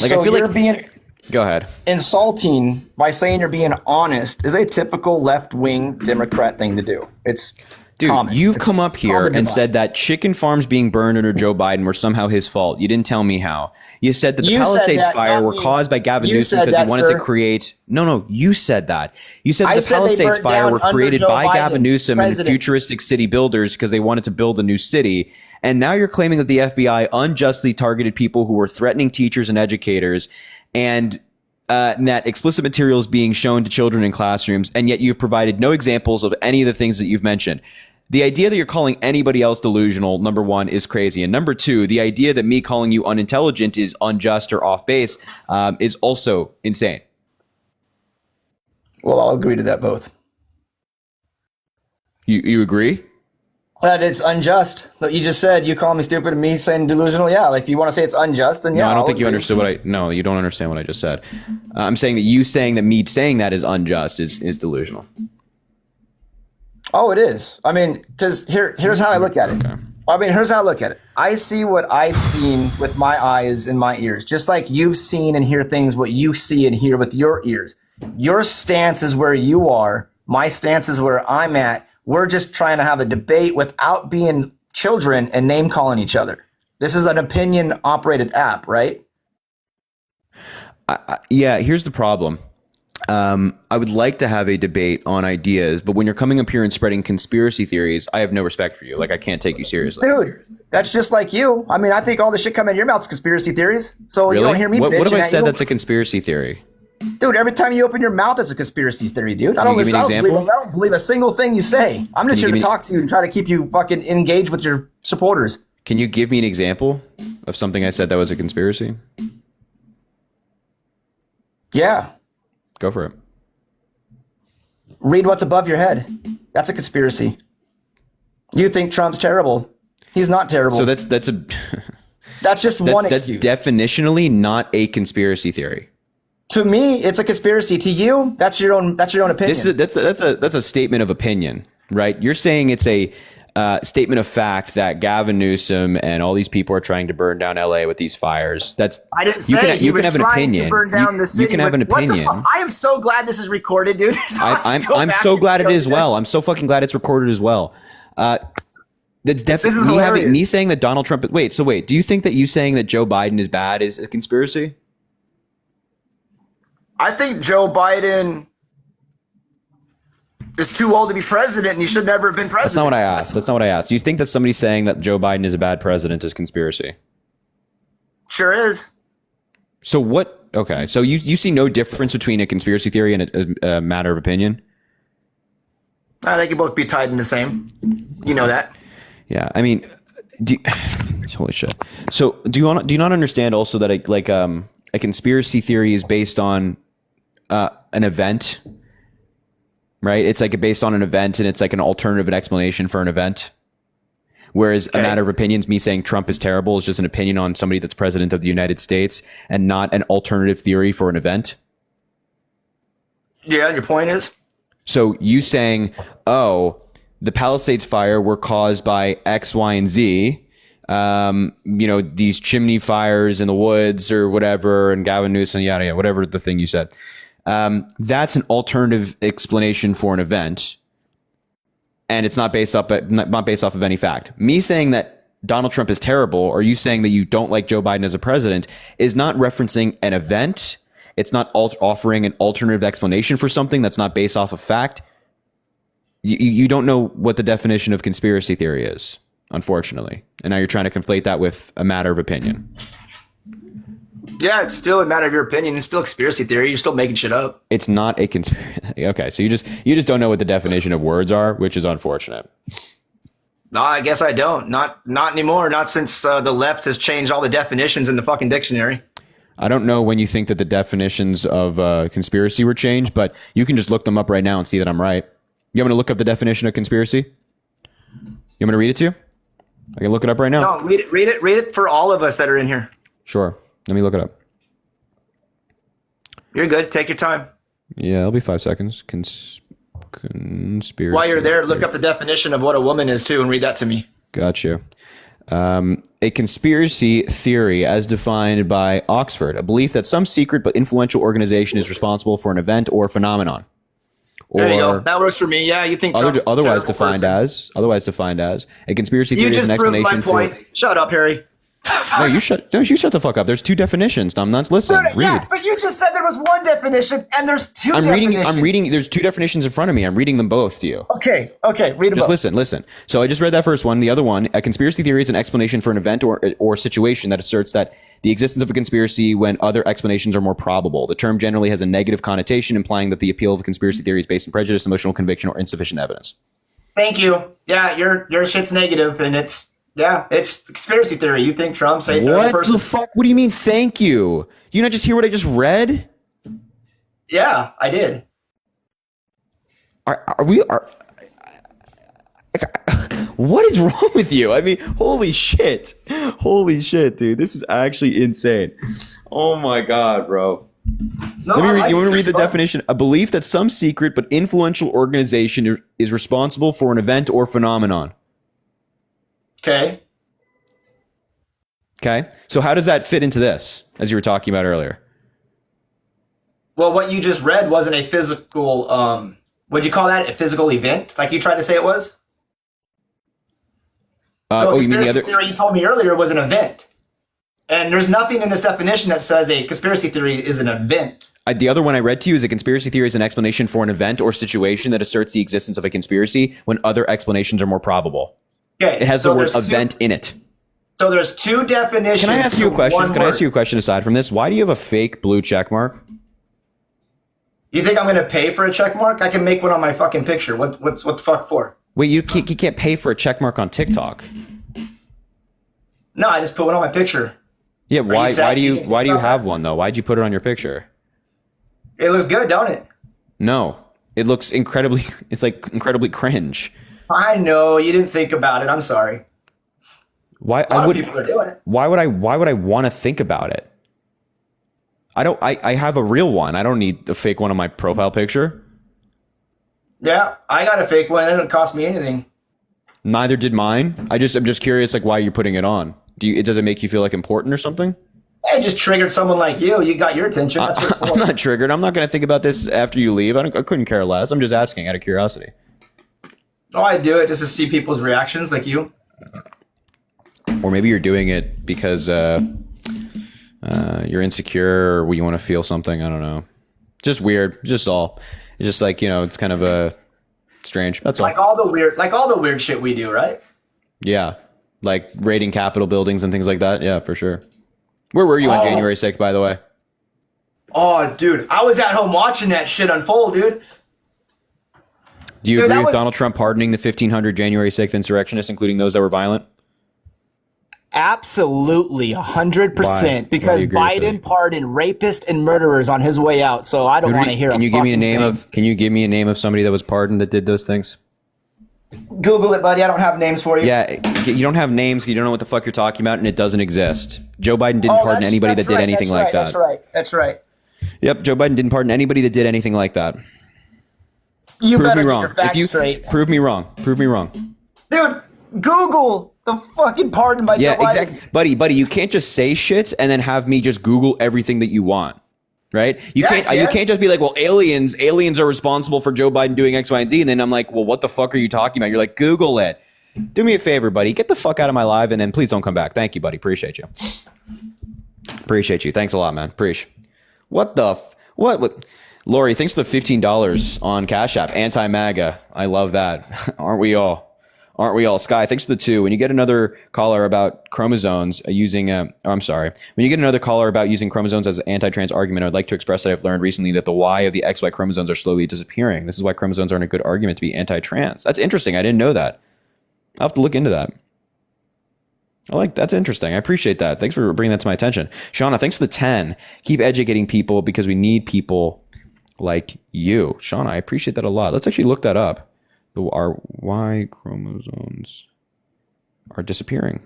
Like, so I feel like being go ahead. Insulting by saying you're being honest is a typical left-wing Democrat thing to do. It's common. You've come up here and said that chicken farms being burned under Joe Biden were somehow his fault. You didn't tell me how. You said that the Palisades fire were caused by Gavin Newsom because he wanted to create. No, you said that. You said the Palisades fire were created by Gavin Newsom and futuristic city builders because they wanted to build a new city. And now you're claiming that the FBI unjustly targeted people who were threatening teachers and educators. And that explicit material is being shown to children in classrooms, and yet you've provided no examples of any of the things that you've mentioned. The idea that you're calling anybody else delusional, number one, is crazy. And number two, the idea that me calling you unintelligent is unjust or off base is also insane. Well, I'll agree to that both. You agree? That it's unjust. Like you just said, you call me stupid and me saying delusional. Yeah, like if you want to say it's unjust, then yeah. No, I don't think you understood what I. No, you don't understand what I just said. I'm saying that you saying that me saying that is unjust is delusional. Oh, it is. I mean, because here's how I look at it. Okay. I mean, here's how I look at it. I see what I've seen with my eyes and my ears, just like you've seen and hear things what you see and hear with your ears. Your stance is where you are. My stance is where I'm at. We're just trying to have a debate without being children and name calling each other. This is an opinion operated app, right? Yeah, here's the problem. I would like to have a debate on ideas, but when you're coming up here and spreading conspiracy theories, I have no respect for you. Like, I can't take you seriously. Dude, that's just like you. I mean, I think all the shit coming out of your mouth is conspiracy theories. So really? You don't hear me What have I said you. that's a conspiracy theory? Dude, every time you open your mouth, it's a conspiracy theory, dude. I Can you give me an example? I don't believe a single thing you say. I'm just here to talk to you and try to keep you fucking engaged with your supporters. Can you give me an example of something I said that was a conspiracy? Yeah. Go for it. Read what's above your head. That's a conspiracy. You think Trump's terrible. He's not terrible. So that's a that's just one excuse. That's definitionally not a conspiracy theory. To me, it's a conspiracy. To you, that's your own opinion. That's a statement of opinion, right? You're saying it's a statement of fact that Gavin Newsom and all these people are trying to burn down LA with these fires. I didn't say you can have an opinion. To burn down the city. You can have an opinion. I am so glad this is recorded, dude. So I'm so glad it is well. I'm so fucking glad it's recorded as well. That's definitely me saying that Donald Trump. Wait. Do you think that you saying that Joe Biden is bad is a conspiracy? I think Joe Biden is too old to be president and he should never have been president. That's not what I asked. Do you think that somebody saying that Joe Biden is a bad president is conspiracy? Sure is. So what? Okay. So you see no difference between a conspiracy theory and a matter of opinion? They could both be tied in the same. You know that. Yeah. I mean, holy shit. So do you not understand also that a conspiracy theory is based on an event, right? It's like based on an event and it's like an alternative explanation for an event. Whereas a matter of opinions, me saying Trump is terrible is just an opinion on somebody that's president of the United States and not an alternative theory for an event. Yeah, your point is? So you saying, oh, the Palisades fire were caused by X, Y, and Z, these chimney fires in the woods or whatever, and Gavin Newsom, yada, whatever the thing you said. That's an alternative explanation for an event, and it's not based off of any fact. Me saying that Donald Trump is terrible, or you saying that you don't like Joe Biden as a president, is not referencing an event. It's not offering an alternative explanation for something that's not based off of fact. You don't know what the definition of conspiracy theory is, unfortunately, and now you're trying to conflate that with a matter of opinion. Yeah, it's still a matter of your opinion. It's still a conspiracy theory. You're still making shit up. It's not a conspiracy. Okay, so you just don't know what the definition of words are, which is unfortunate. No, I guess I don't. Not anymore. Not since the left has changed all the definitions in the fucking dictionary. I don't know when you think that the definitions of conspiracy were changed, but you can just look them up right now and see that I'm right. You want me to look up the definition of conspiracy? You want me to read it to you? I can look it up right now. No, read it for all of us that are in here. Sure. Let me look it up. You're good. Take your time. Yeah, it'll be 5 seconds. Conspiracy. While you're there, look up the definition of what a woman is too and read that to me. Gotcha. A conspiracy theory as defined by Oxford, a belief that some secret but influential organization is responsible for an event or phenomenon. There you go. That works for me. Yeah, you think otherwise defined as a conspiracy theory is an explanation for. Shut up, Harry. No, you shut the fuck up. There's two definitions, numbnuts. Listen, read. Yeah, but you just said there was one definition and there's two definitions. I'm reading. There's two definitions in front of me. I'm reading them both to you. Okay, read them Just both. listen. So I just read that first one. The other one, a conspiracy theory is an explanation for an event or situation that asserts that the existence of a conspiracy when other explanations are more probable. The term generally has a negative connotation, implying that the appeal of a conspiracy theory is based on prejudice, emotional conviction, or insufficient evidence. Thank you. Yeah, your shit's negative, and it's conspiracy theory. You think Trump say third person? What the fuck? What do you mean? Thank you. You not just hear what I just read? Yeah, I did. What is wrong with you? I mean, holy shit, dude. This is actually insane. Oh my god, bro. No, Let me read. You want to read the definition? A belief that some secret but influential organization is responsible for an event or phenomenon. Okay. So how does that fit into this, as you were talking about earlier? Well, what you just read wasn't a physical, what'd you call that? A physical event? Like you tried to say it was? So you mean the other theory you told me earlier was an event. And there's nothing in this definition that says a conspiracy theory is an event. The other one I read to you is a conspiracy theory is an explanation for an event or situation that asserts the existence of a conspiracy when other explanations are more probable. Okay. It has the word event in it. So there's two definitions. Can I ask you a question? Can I ask you a question aside from this? Why do you have a fake blue check mark? You think I'm going to pay for a check mark? I can make one on my fucking picture. What the fuck for? Wait, you can't pay for a check mark on TikTok. No, I just put one on my picture. Yeah, why do you have one though? Why'd you put it on your picture? It looks good, don't it? No. It looks incredibly cringe. I know, you didn't think about it. I'm sorry. Why A lot of people are doing it. Why would I want to think about it? I have a real one. I don't need the fake one on my profile picture. Yeah, I got a fake one. It didn't cost me anything. Neither did mine. I'm just curious, like, why you're putting it on. Does it make you feel like important or something? It just triggered someone like you. You got your attention. That's what it's for. I'm not triggered. I'm not going to think about this after you leave. I couldn't care less. I'm just asking out of curiosity. Oh, I do it just to see people's reactions, like you. Or maybe you're doing it because you're insecure or you want to feel something. I don't know. Just weird. Just all. It's just like, it's kind of strange. That's all. Like all the weird shit we do, right? Yeah. Like raiding Capitol buildings and things like that. Yeah, for sure. Where were you on January 6th, by the way? Oh, dude. I was at home watching that shit unfold, dude. Do you agree with Donald Trump pardoning the 1,500 January 6th insurrectionists, including those that were violent? Absolutely, 100%. Because Biden pardoned rapists and murderers on his way out. So I don't want to hear. Can you give me a name of somebody that was pardoned that did those things? Google it, buddy. I don't have names for you. Yeah, you don't have names. You don't know what the fuck you're talking about, and it doesn't exist. Joe Biden didn't pardon anybody that did anything like that. That's right. Yep, Joe Biden didn't pardon anybody that did anything like that. You Prove better me get wrong. your facts straight. Prove me wrong. Dude, Google the fucking pardon by Joe Biden. Yeah, exactly. Buddy, you can't just say shit and then have me just Google everything that you want. Right? You can't just be like, well, aliens are responsible for Joe Biden doing X, Y, and Z. And then I'm like, well, what the fuck are you talking about? You're like, Google it. Do me a favor, buddy. Get the fuck out of my live and then please don't come back. Thank you, buddy. Appreciate you. Thanks a lot, man. Appreciate. What? Lori, thanks for the $15 on Cash App. Anti-MAGA. I love that. Aren't we all? Sky, thanks for the 2. When you get another caller about chromosomes using, When you get another caller about using chromosomes as an anti-trans argument, I'd like to express that I've learned recently that the Y of the XY chromosomes are slowly disappearing. This is why chromosomes aren't a good argument to be anti-trans. That's interesting. I didn't know that. I'll have to look into that. That's interesting. I appreciate that. Thanks for bringing that to my attention. Shauna, thanks for the 10. Keep educating people because we need people like you. Shauna, I appreciate that a lot. Let's actually look that up. Our Y chromosomes are disappearing.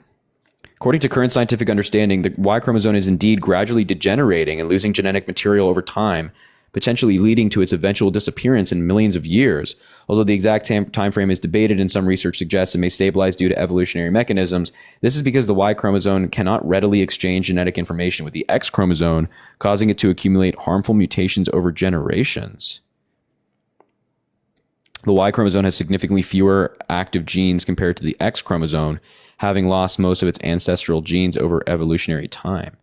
According to current scientific understanding, the Y chromosome is indeed gradually degenerating and losing genetic material over time, potentially leading to its eventual disappearance in millions of years. Although the exact time frame is debated and some research suggests it may stabilize due to evolutionary mechanisms, this is because the Y chromosome cannot readily exchange genetic information with the X chromosome, causing it to accumulate harmful mutations over generations. The Y chromosome has significantly fewer active genes compared to the X chromosome, having lost most of its ancestral genes over evolutionary time.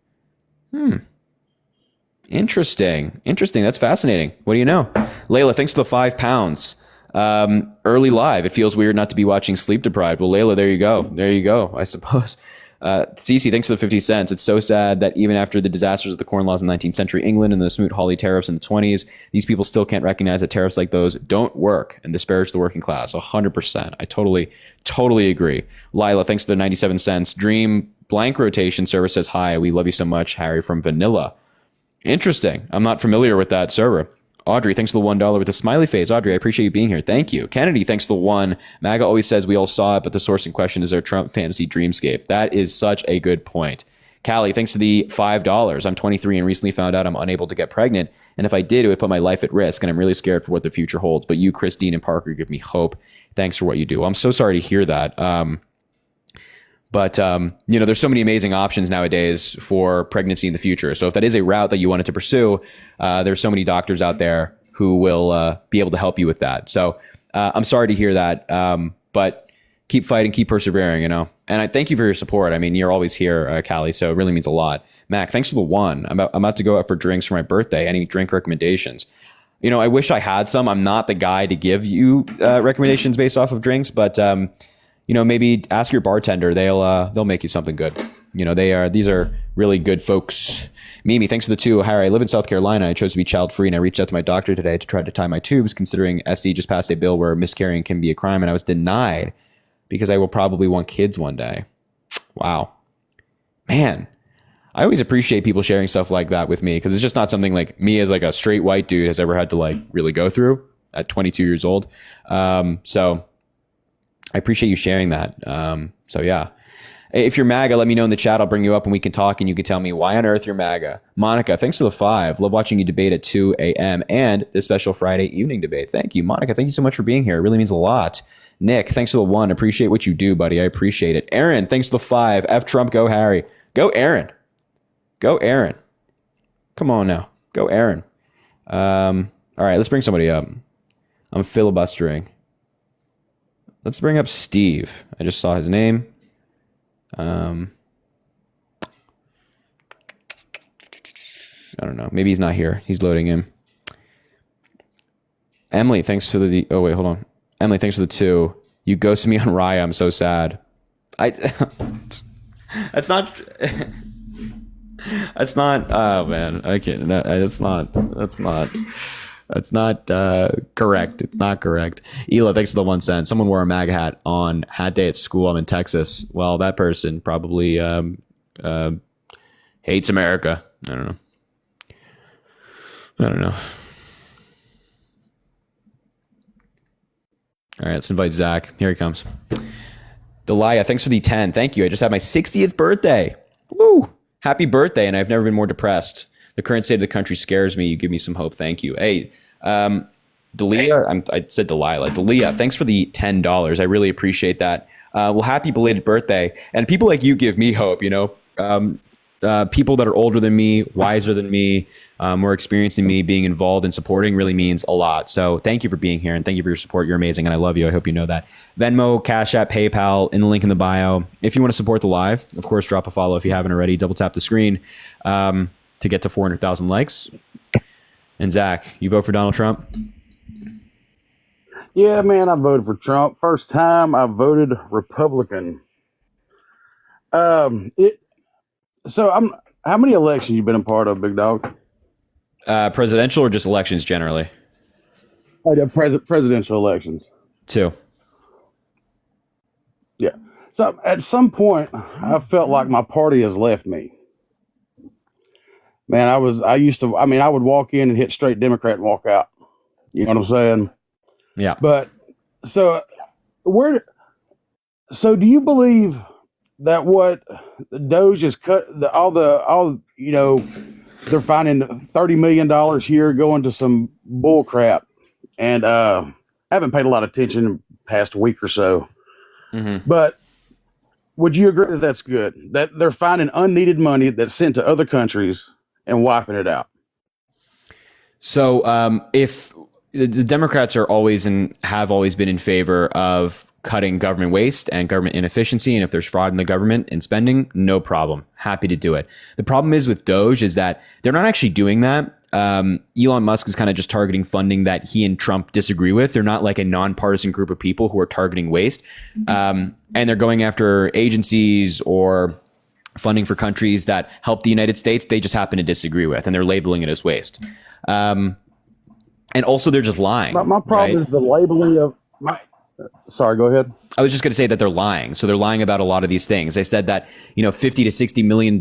Interesting. That's fascinating. What do you know? Layla, thanks for the £5. Early live. It feels weird not to be watching Sleep Deprived. Well, Layla, there you go. I suppose. Cece, thanks for the 50 cents. It's so sad that even after the disasters of the Corn Laws in 19th century England and the Smoot-Hawley tariffs in the 20s, these people still can't recognize that tariffs like those don't work and disparage the working class. 100%. I totally agree. Lila, thanks for the 97 cents. Dream blank rotation server says, hi, we love you so much, Harry from Vanilla. Interesting. I'm not familiar with that server. Audrey, thanks for the $1 with a smiley face. Audrey, I appreciate you being here. Thank you. Kennedy, thanks for the $1. MAGA always says we all saw it, but the source in question is their Trump fantasy dreamscape. That is such a good point. Callie, thanks for the $5. I'm 23 and recently found out I'm unable to get pregnant. And if I did, it would put my life at risk. And I'm really scared for what the future holds. But you, Christine, and Parker give me hope. Thanks for what you do. Well, I'm so sorry to hear that. But there's so many amazing options nowadays for pregnancy in the future. So if that is a route that you wanted to pursue, there's so many doctors out there who will be able to help you with that. So I'm sorry to hear that, but keep fighting, keep persevering, And I thank you for your support. I mean, you're always here, Callie, so it really means a lot. Mac, thanks for the $1. I'm about to go out for drinks for my birthday. Any drink recommendations? I wish I had some. I'm not the guy to give you recommendations based off of drinks, but maybe ask your bartender. They'll make you something good. These are really good folks. Mimi, thanks for the 2. Harry, I live in South Carolina. I chose to be child free, and I reached out to my doctor today to try to tie my tubes, considering SC just passed a bill where miscarrying can be a crime, and I was denied because I will probably want kids one day. Wow, man. I always appreciate people sharing stuff like that with me because it's just not something like me as like a straight white dude has ever had to like really go through at 22 years old. So I appreciate you sharing that. So yeah, if you're MAGA, let me know in the chat. I'll bring you up and we can talk and you can tell me why on earth you're MAGA. Monica, thanks for the 5. Love watching you debate at 2 a.m. and this special Friday evening debate. Thank you, Monica. Thank you so much for being here. It really means a lot. Nick, thanks for the 1. Appreciate what you do, buddy. I appreciate it. Aaron, thanks for the 5. F Trump, go Harry. Go Aaron. Go Aaron. Come on now. Go Aaron. All right, let's bring somebody up. I'm filibustering. Let's bring up Steve. I just saw his name. I don't know. Maybe he's not here. He's loading in. Emily, thanks for the... Oh, wait, hold on. Emily, thanks for the 2. You ghosted me on Raya. I'm so sad. That's not... That's not... Oh, man. I can't... That's not correct. It's not correct. Ela, thanks for the 1 cent. Someone wore a MAGA hat on hat day at school. I'm in Texas. Well, that person probably hates America. I don't know. All right, let's invite Zach. Here he comes. Delia, thanks for the 10. Thank you. I just had my 60th birthday. Woo! Happy birthday, and I've never been more depressed. The current state of the country scares me. You give me some hope. Thank you. Hey, Delia, I said Delilah. Delia, thanks for the $10. I really appreciate that. Well, happy belated birthday. And people like you give me hope, people that are older than me, wiser than me, more experienced than me, being involved and supporting really means a lot. So thank you for being here and thank you for your support. You're amazing and I love you. I hope you know that. Venmo, Cash App, PayPal, in the link in the bio. If you want to support the live, of course, drop a follow if you haven't already. Double tap the screen to get to 400,000 likes. And Zach, you vote for Donald Trump? Yeah, man, I voted for Trump. First time I voted Republican. How many elections you been a part of, Big Dog? Presidential or just elections generally? Presidential elections. 2. Yeah. So at some point, I felt like my party has left me. Man, I would walk in and hit straight Democrat and walk out. You know what I'm saying? Yeah. But so do you believe that what the DOGE is they're finding $30 million here going to some bull crap, and I haven't paid a lot of attention in the past week or so. Mm-hmm. But would you agree that that's good? That they're finding unneeded money that's sent to other countries and wiping it out? So if the Democrats are always and have always been in favor of cutting government waste and government inefficiency, and if there's fraud in the government and spending, no problem. Happy to do it. The problem is with DOGE is that they're not actually doing that. Elon Musk is kind of just targeting funding that he and Trump disagree with. They're not like a nonpartisan group of people who are targeting waste. And they're going after agencies or funding for countries that help the United States. They just happen to disagree with, and they're labeling it as waste. And also they're just lying. My problem right? is the labeling of my. Sorry, go ahead. I was just going to say that they're lying. So they're lying about a lot of these things. They said that, $50 to $60 million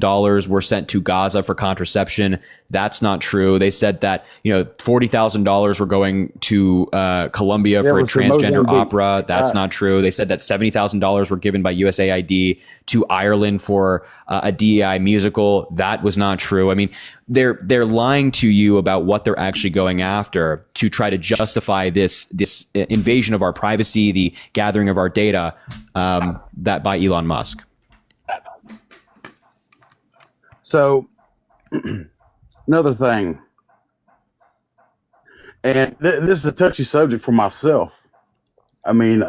were sent to Gaza for contraception. That's not true. They said that, $40,000 were going to Colombia for a transgender opera. That's not true. They said that $70,000 were given by USAID to Ireland for a DEI musical. That was not true. I mean, they're lying to you about what they're actually going after to try to justify this invasion of our privacy, the gathering of our data, that by Elon Musk. So another thing, and this is a touchy subject for myself. I mean,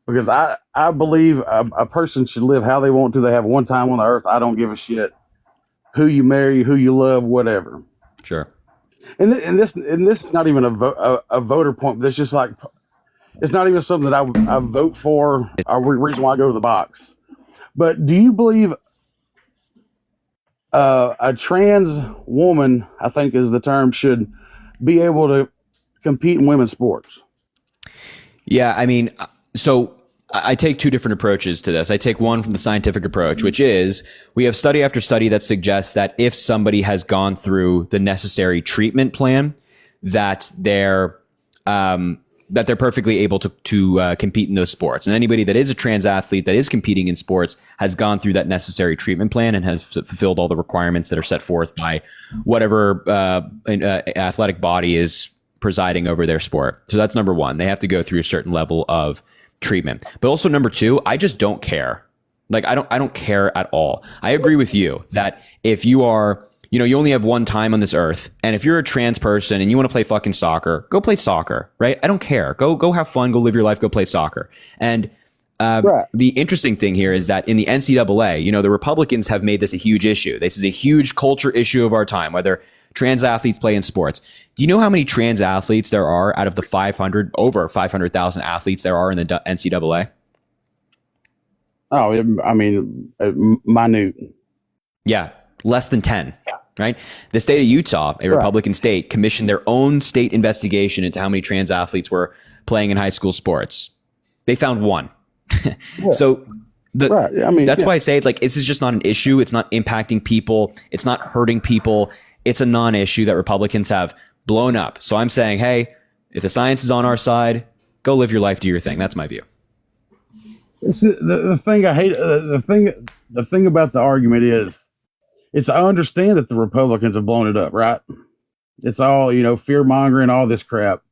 because I believe a person should live how they want to. They have one time on the earth. I don't give a shit who you marry, who you love, whatever. Sure. And this is not even a voter point. But it's just like, it's not even something that I vote for or reason why I go to the box. But do you believe a trans woman, I think is the term, should be able to compete in women's sports? Yeah, I mean, so I take two different approaches to this. I take one from the scientific approach, which is we have study after study that suggests that if somebody has gone through the necessary treatment plan, that they're perfectly able to compete in those sports. And anybody that is a trans athlete that is competing in sports has gone through that necessary treatment plan and has fulfilled all the requirements that are set forth by whatever athletic body is presiding over their sport. So that's number one. They have to go through a certain level of treatment. But also number two, I just don't care. Like I don't care at all. I agree with you that if you are, you only have one time on this earth, and if you're a trans person and you want to play fucking soccer, go play soccer, right? I don't care. Go have fun, go live your life, go play soccer. And right. The interesting thing here is that in the NCAA, the Republicans have made this a huge issue. This is a huge culture issue of our time, whether trans athletes play in sports. Do you know how many trans athletes there are out of the over 500,000 athletes there are in the NCAA? Oh, I mean, minute. Yeah, less than 10, right? The state of Utah, a Republican state, commissioned their own state investigation into how many trans athletes were playing in high school sports. They found one. So that's why I say this is just not an issue. It's not impacting people. It's not hurting people. It's a non-issue that Republicans have blown up. So I'm saying, hey, if the science is on our side, go live your life, do your thing. That's my view. It's the thing I hate. The thing about the argument is, I understand that the Republicans have blown it up, right? It's all, fear mongering, all this crap.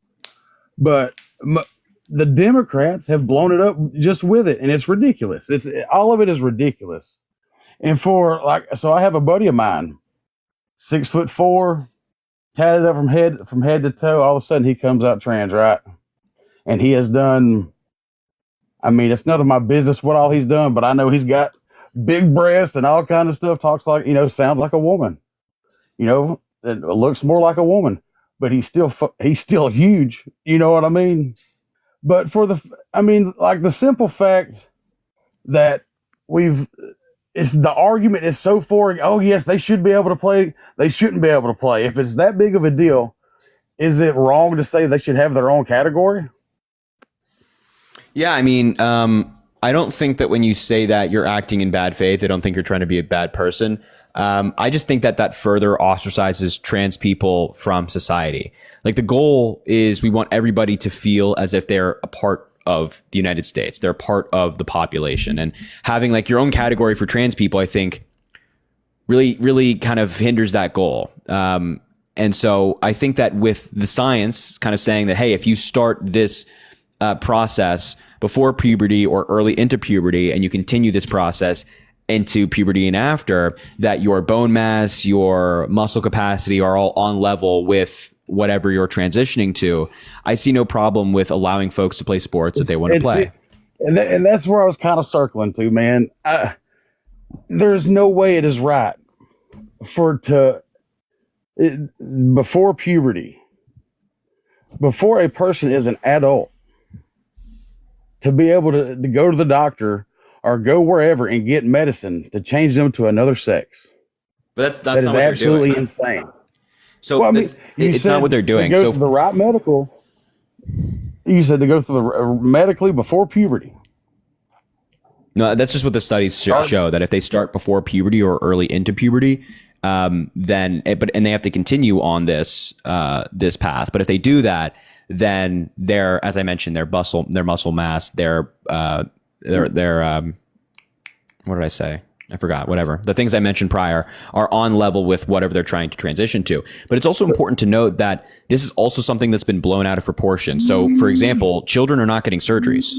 But the Democrats have blown it up just with it, and it's ridiculous. All of it is ridiculous. And so I have a buddy of mine, 6'4", tatted up from head to toe. All of a sudden, he comes out trans, right? And he has done. I mean, it's none of my business what all he's done, but I know he's got big breasts and all kind of stuff. Talks like, sounds like a woman. It looks more like a woman, but he's still huge. You know what I mean? But the simple fact that the argument is so foreign. Oh yes, they should be able to play. They shouldn't be able to play. If it's that big of a deal, is it wrong to say they should have their own category? Yeah, I mean, I don't think that when you say that you're acting in bad faith. I don't think you're trying to be a bad person. I just think that further ostracizes trans people from society. Like the goal is we want everybody to feel as if they're a part of the United States. They're part of the population, and having your own category for trans people, I think really, really kind of hinders that goal. And so I think that with the science kind of saying that, hey, if you start this process before puberty or early into puberty, and you continue this process into puberty and after, that your bone mass, your muscle capacity are all on level with whatever you're transitioning to, I see no problem with allowing folks to play sports that they want to play. And that's where I was kind of circling to, man. There's no way it is right before puberty, before a person is an adult, to be able to go to the doctor or go wherever and get medicine to change them to another sex. But that's that is not absolutely insane. So well, I mean, it's not what they're doing. To go to the right medical. You said to go through the medically before puberty. No, that's just what the studies show, that if they start before puberty or early into puberty, then they have to continue on this path. But if they do that, then as I mentioned, their muscle mass, their what did I say? I forgot, whatever. The things I mentioned prior are on level with whatever they're trying to transition to. But it's also important to note that this is also something that's been blown out of proportion. So, for example, children are not getting surgeries.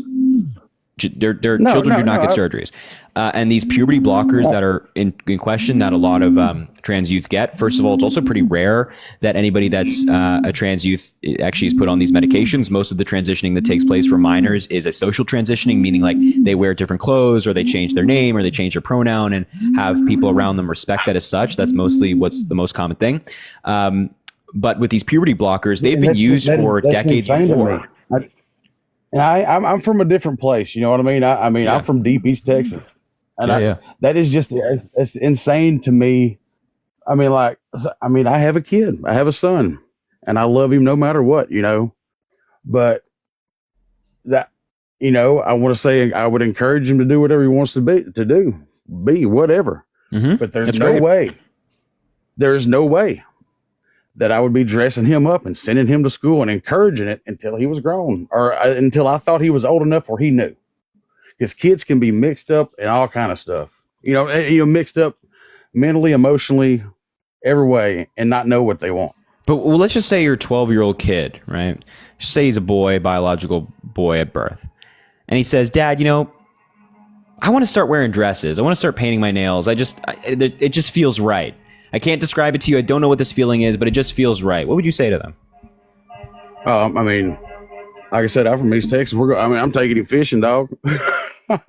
Children do not get surgeries. And these puberty blockers that are in question that a lot of trans youth get, first of all, it's also pretty rare that anybody that's a trans youth actually is put on these medications. Most of the transitioning that takes place for minors is a social transitioning, meaning like they wear different clothes or they change their name or they change their pronoun and have people around them respect that as such. That's mostly what's the most common thing. But with these puberty blockers, they've been used for decades before. And I'm from a different place, you know what I mean? I'm from deep East Texas, and that is just it's insane to me. I have a kid, I have a son, and I love him no matter what, you know. But that, you know, I want to say I would encourage him to do whatever he wants to be whatever. Mm-hmm. But there's no way that I would be dressing him up and sending him to school and encouraging it until he was grown or until I thought he was old enough where he knew. Because kids can be mixed up in all kind of stuff, mixed up mentally, emotionally, every way, and not know what they want. But let's just say you're a 12-year-old kid, right? Just say he's a boy, biological boy at birth. And he says, Dad, I want to start wearing dresses. I want to start painting my nails. It just feels right. I can't describe it to you. I don't know what this feeling is, but it just feels right. What would you say to them? Like I said, I'm from East Texas. I'm taking him fishing, dog. But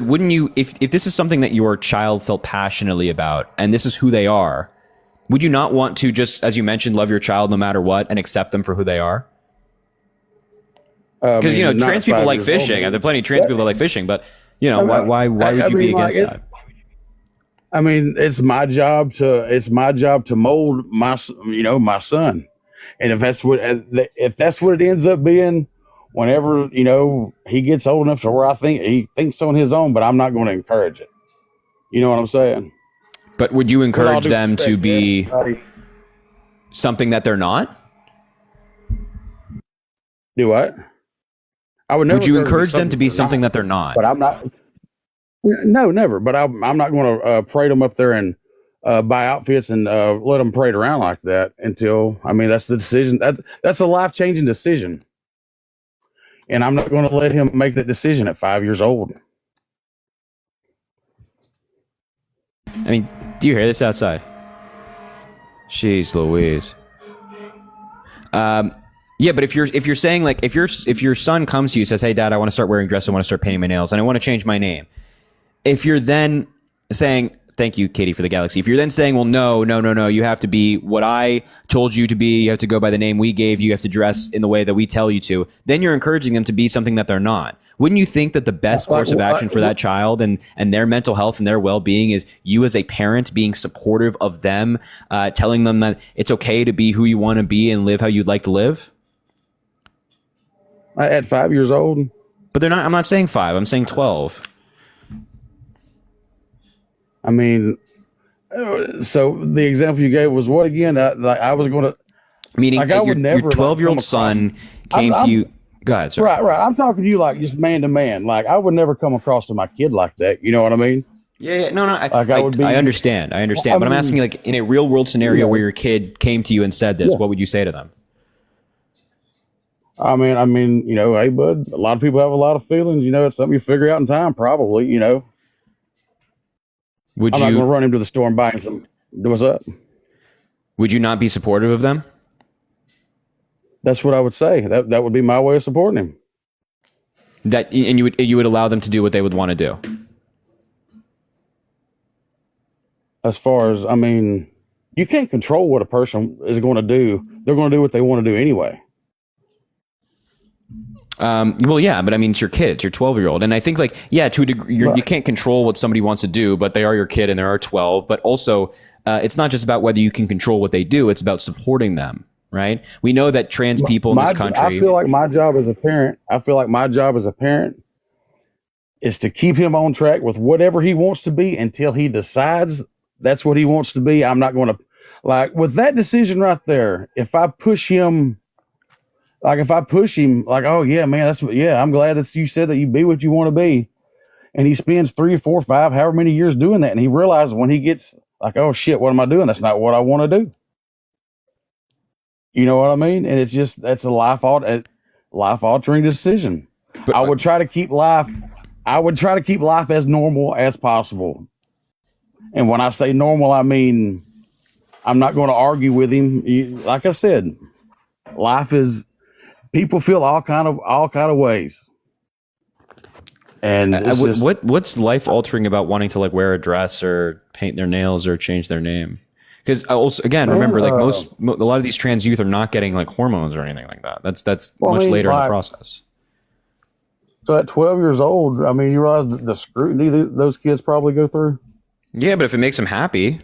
wouldn't you, if this is something that your child felt passionately about, and this is who they are, would you not want to just, as you mentioned, love your child no matter what and accept them for who they are? Because trans people like fishing, and there are plenty of trans people that like fishing, but why would you be against that? It's my job to mold my son, and if that's what it ends up being, whenever he gets old enough to where I think he thinks on his own, but I'm not going to encourage it. You know what I'm saying? But would you encourage them to be something that they're not? Do what? I would never. Would you encourage them to be something that they're not? But I'm not. No, never. But I'm not going to parade them up there and buy outfits and let them parade around like that until, that's the decision. That's a life-changing decision. And I'm not going to let him make that decision at 5 years old. Do you hear this outside? Jeez Louise. Yeah, but if you're saying, like, if your son comes to you and says, hey, Dad, I want to start wearing dresses, I want to start painting my nails, and I want to change my name. If you're then saying, thank you, Katie, for the galaxy. If you're then saying, well, no, you have to be what I told you to be, you have to go by the name we gave you, you have to dress in the way that we tell you to, then you're encouraging them to be something that they're not. Wouldn't you think that the best course of action for that child and their mental health and their well-being is you as a parent being supportive of them, telling them that it's okay to be who you want to be and live how you'd like to live? At 5 years old? But they're not. I'm not saying 5. I'm saying 12. So the example you gave was what again? I was going to... Meaning your 12-year-old son came to you... Go ahead, sir. Right. I'm talking to you like just man to man. Like, I would never come across to my kid like that. You know what I mean? Yeah. No. I understand. But I'm asking you, like, in a real-world scenario where your kid came to you and said this, what would you say to them? Hey, bud, a lot of people have a lot of feelings. It's something you figure out in time, probably, I'm not going to run him to the store and buy him some. What's up? Would you not be supportive of them? That's what I would say. That would be my way of supporting him. And you would allow them to do what they would want to do. As far as, I mean, you can't control what a person is going to do. They're going to do what they want to do anyway. Well, yeah, but I mean, it's your kid, it's your 12-year-old. And I think, like, yeah, to a degree, you can't control what somebody wants to do, but they are your kid and they are 12. But also, it's not just about whether you can control what they do. It's about supporting them, right? We know that trans people in this country. I feel like my job as a parent is to keep him on track with whatever he wants to be until he decides that's what he wants to be. I'm not going to, like, with that decision right there, if I push him, like, oh yeah, man, I'm glad that you said that you be what you want to be. And he spends 3 or 4 or 5, however many years doing that. And he realizes when he gets like, oh shit, what am I doing? That's not what I want to do. You know what I mean? And it's just, that's a life altering decision. But I would try to keep life as normal as possible. And when I say normal, I mean, I'm not going to argue with him. Like I said, life is, people feel all kind of ways. And what's life altering about wanting to, like, wear a dress or paint their nails or change their name? Because also, again, remember, like, a lot of these trans youth are not getting, like, hormones or anything like that. That's much later in the process. So at 12 years old, I mean, you realize the scrutiny those kids probably go through. Yeah, but if it makes them happy,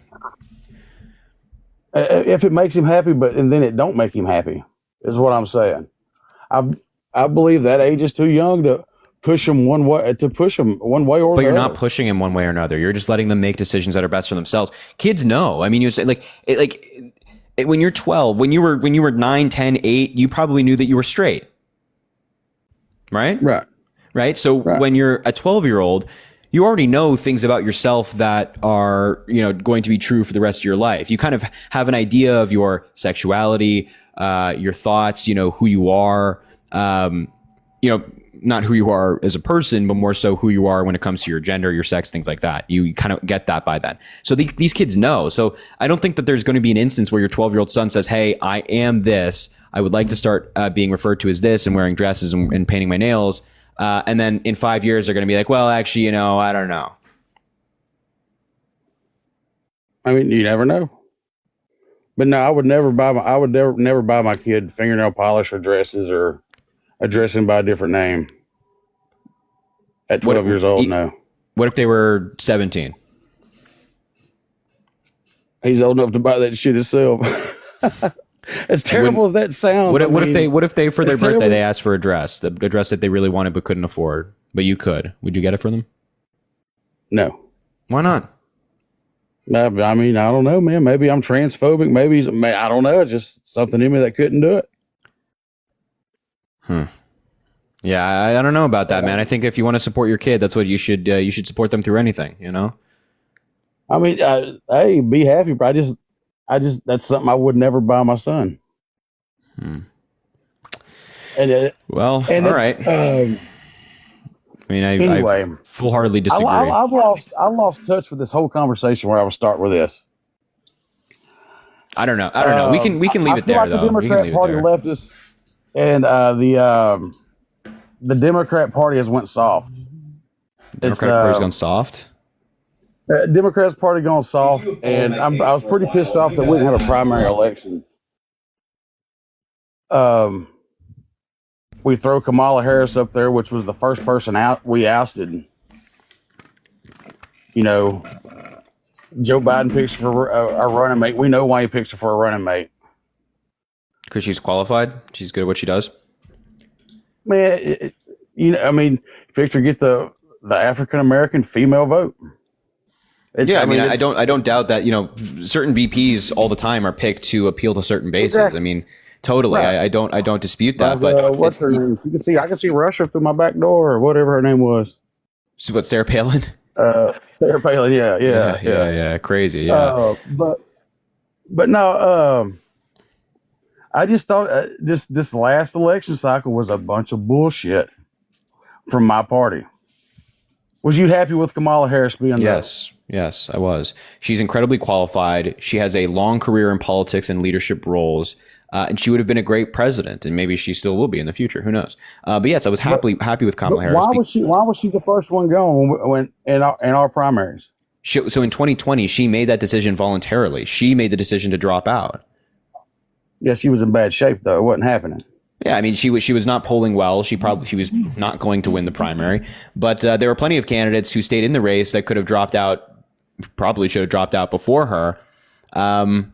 if it makes him happy, and then it don't make him happy, is what I'm saying. I believe that age is too young to push them one way or the other. But you're not pushing them one way or another. You're just letting them make decisions that are best for themselves. Kids know. I mean, you say when you're 12, when you were 9, 10, 8, you probably knew that you were straight. Right? Right. So when you're a 12-year-old, you already know things about yourself that are, going to be true for the rest of your life. You kind of have an idea of your sexuality, your thoughts, who you are, not who you are as a person, but more so who you are when it comes to your gender, your sex, things like that. You kind of get that by then. So these kids know. So I don't think that there's going to be an instance where your 12-year-old son says, hey, I am this. I would like to start being referred to as this and wearing dresses and painting my nails. And then in 5 years, they're going to be like, well, actually, I don't know. I mean, you never know. But no, I would never buy my kid fingernail polish or dresses or address him by a different name. At 12 years old, no. What if they were 17? He's old enough to buy that shit himself. As terrible as that sounds. What if they for their birthday they asked for a dress, the dress that they really wanted but couldn't afford, but you could? Would you get it for them? No. Why not? I mean, I don't know, man. Maybe I'm transphobic. Maybe I don't know. It's just something in me that couldn't do it. Yeah, I don't know about that, man. I think if you want to support your kid, that's what you should support them through anything, I mean, hey, be happy, but I just that's something I would never buy my son. And all right. I mean, anyway, I full-heartedly disagree. I lost touch with this whole conversation where I was starting with this. I don't know. We can leave it there, though. The Democrat Party left us, and the Democrat Party has went soft. Democratic Party's gone soft? Democrats Party gone soft, and I was pretty pissed off that we didn't have a primary election. We throw Kamala Harris up there, which was the first person we ousted. Joe Biden picks her for a running mate. We know why he picks her for a running mate. Because she's qualified? She's good at what she does? Man, picked her get the African-American female vote. I don't doubt that, certain BPs all the time are picked to appeal to certain bases. Exactly. I mean, totally. Right. I don't dispute that. But what's her name? I can see Russia through my back door or whatever her name was. So what, Sarah Palin? Sarah Palin, yeah. Crazy, yeah. But no, I just thought this last election cycle was a bunch of bullshit from my party. Was you happy with Kamala Harris being Yes. Yes, I was. She's incredibly qualified. She has a long career in politics and leadership roles. And she would have been a great president, and maybe she still will be in the future. Who knows? But yes, I was happy with Kamala Harris. Why was she the first one going when in our primaries? So in 2020, she made that decision voluntarily. She made the decision to drop out. Yeah, she was in bad shape though. It wasn't happening. Yeah, I mean, she was not polling well. She was not going to win the primary. But there were plenty of candidates who stayed in the race that could have dropped out. Probably should have dropped out before her. But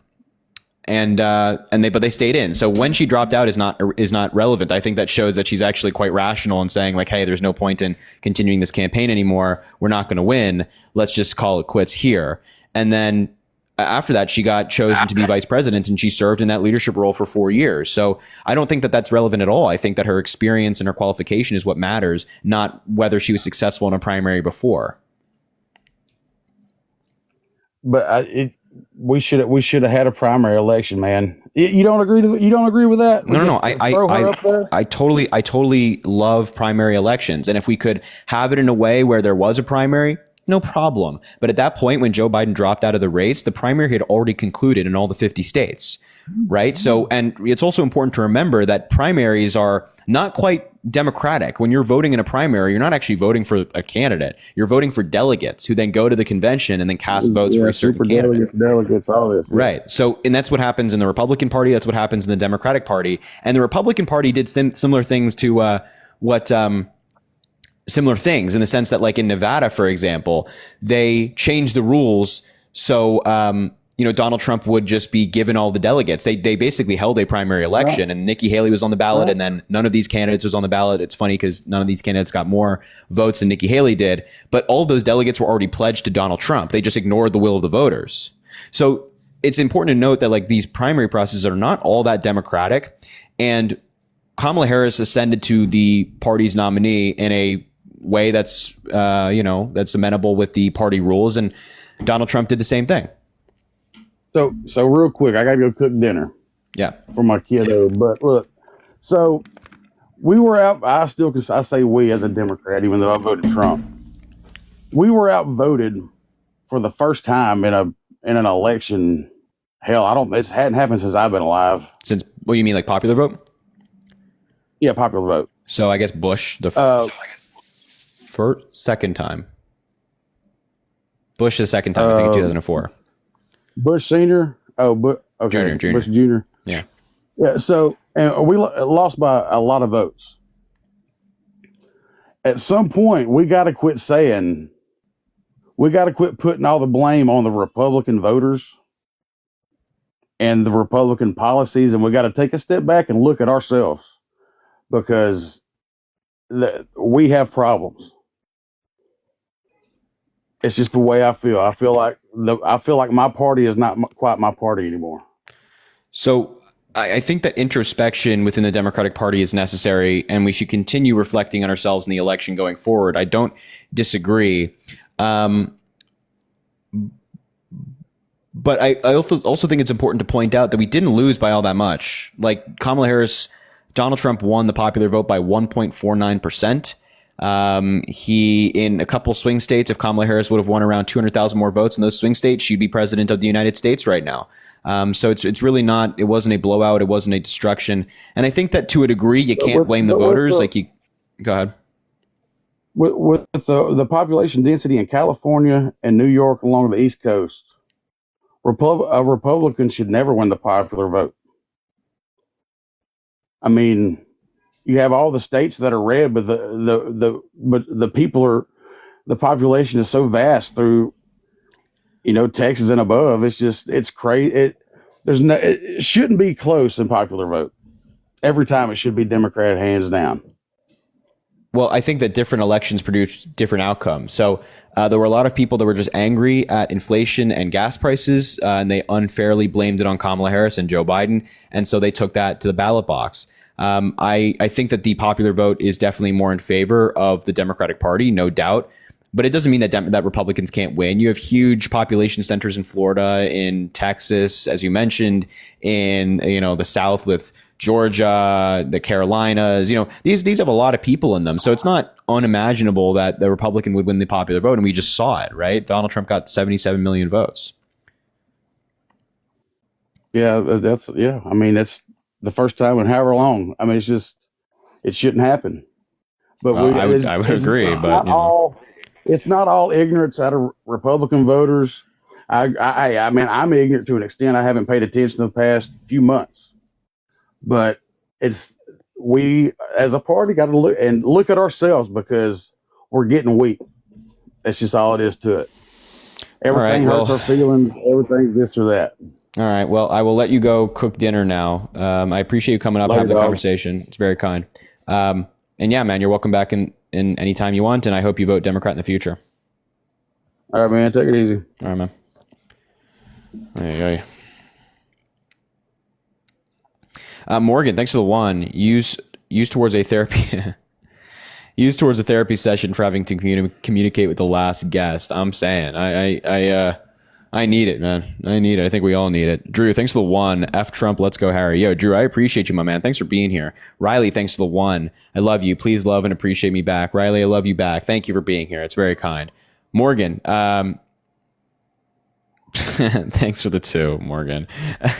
they stayed in. So when she dropped out is not relevant. I think that shows that she's actually quite rational in saying like, hey, there's no point in continuing this campaign anymore. We're not going to win. Let's just call it quits here. And then after that, she got chosen to be vice president, and she served in that leadership role for 4 years. So I don't think that that's relevant at all. I think that her experience and her qualification is what matters, not whether she was successful in a primary before. But we should have had a primary election, man. You don't agree with that? No. I totally love primary elections, and if we could have it in a way where there was a primary, no problem. But at that point, when Joe Biden dropped out of the race, the primary had already concluded in all the 50 states, right? So, and it's also important to remember that primaries are not quite democratic. When you're voting in a primary, you're not actually voting for a candidate. You're voting for delegates who then go to the convention and then cast votes for a certain candidate. Delegates, all this. Yeah. Right. So, and that's what happens in the Republican Party. That's what happens in the Democratic Party. And the Republican Party did similar things to similar things in the sense that, like in Nevada, for example, they changed the rules so Donald Trump would just be given all the delegates. They basically held a primary election, and Nikki Haley was on the ballot, and then none of these candidates was on the ballot. It's funny because none of these candidates got more votes than Nikki Haley did, but all of those delegates were already pledged to Donald Trump. They just ignored the will of the voters. So it's important to note that like these primary processes are not all that democratic, and Kamala Harris ascended to the party's nominee in a way that's that's amenable with the party rules, and Donald Trump did the same thing. So real quick, I gotta go cook dinner. Yeah, for my kiddo. But look, so we were out. I say we as a Democrat, even though I voted Trump. We were outvoted for the first time in an election. Hell, it hadn't happened since I've been alive. Since what you mean, like popular vote? Yeah, popular vote. So I guess Bush first, second time. Bush the second time, I think in 2004. Bush Senior. Oh, okay. Junior. Bush Junior. Yeah. Yeah. So, and we lost by a lot of votes. At some point, we got to quit putting all the blame on the Republican voters and the Republican policies, and we got to take a step back and look at ourselves because we have problems. It's just the way I feel. I feel like my party is not quite my party anymore. So I think that introspection within the Democratic Party is necessary, and we should continue reflecting on ourselves in the election going forward. I don't disagree. But I also think it's important to point out that we didn't lose by all that much. Like Kamala Harris, Donald Trump won the popular vote by 1.49%. He, in a couple swing states, if Kamala Harris would have won around 200,000 more votes in those swing states, she'd be president of the United States right now. So it's really not, it wasn't a blowout. It wasn't a destruction. And I think that to a degree, you can't blame the voters. Go ahead. With the population density in California and New York along the East Coast, a Republican should never win the popular vote. I mean, you have all the states that are red, but the population is so vast through, Texas and above. It's crazy. It shouldn't be close in popular vote. Every time it should be Democrat hands down. Well, I think that different elections produce different outcomes. So there were a lot of people that were just angry at inflation and gas prices, and they unfairly blamed it on Kamala Harris and Joe Biden. And so they took that to the ballot box. I think that the popular vote is definitely more in favor of the Democratic Party, no doubt. But it doesn't mean that Republicans can't win. You have huge population centers in Florida, in Texas, as you mentioned, in the South with Georgia, the Carolinas. These have a lot of people in them, so it's not unimaginable that the Republican would win the popular vote, and we just saw it, right? Donald Trump got 77 million votes. Yeah, I mean, that's the first time in however long. I mean, it shouldn't happen. But well, I would agree, but it's not all ignorance out of Republican voters. I mean, I'm ignorant to an extent. I haven't paid attention the past few months, but we as a party got to look at ourselves because we're getting weak. That's just all it is to it. Everything hurts our feelings. Everything's this or that. All right. Well, I will let you go cook dinner now. I appreciate you coming up and having the conversation. It's very kind. And yeah, man, you're welcome back in anytime you want. And I hope you vote Democrat in the future. All right, man. Take it easy. All right, man. There you go. Morgan, thanks for the one. Use towards a therapy. Use towards a therapy session for having to communicate with the last guest. I'm saying I need it, man. I need it. I think we all need it. Drew, thanks for the one. F Trump, let's go Harry. Yo, Drew, I appreciate you, my man. Thanks for being here. Riley, thanks for the one. I love you. Please love and appreciate me back. Riley, I love you back. Thank you for being here. It's very kind. Morgan, thanks for the 2, Morgan.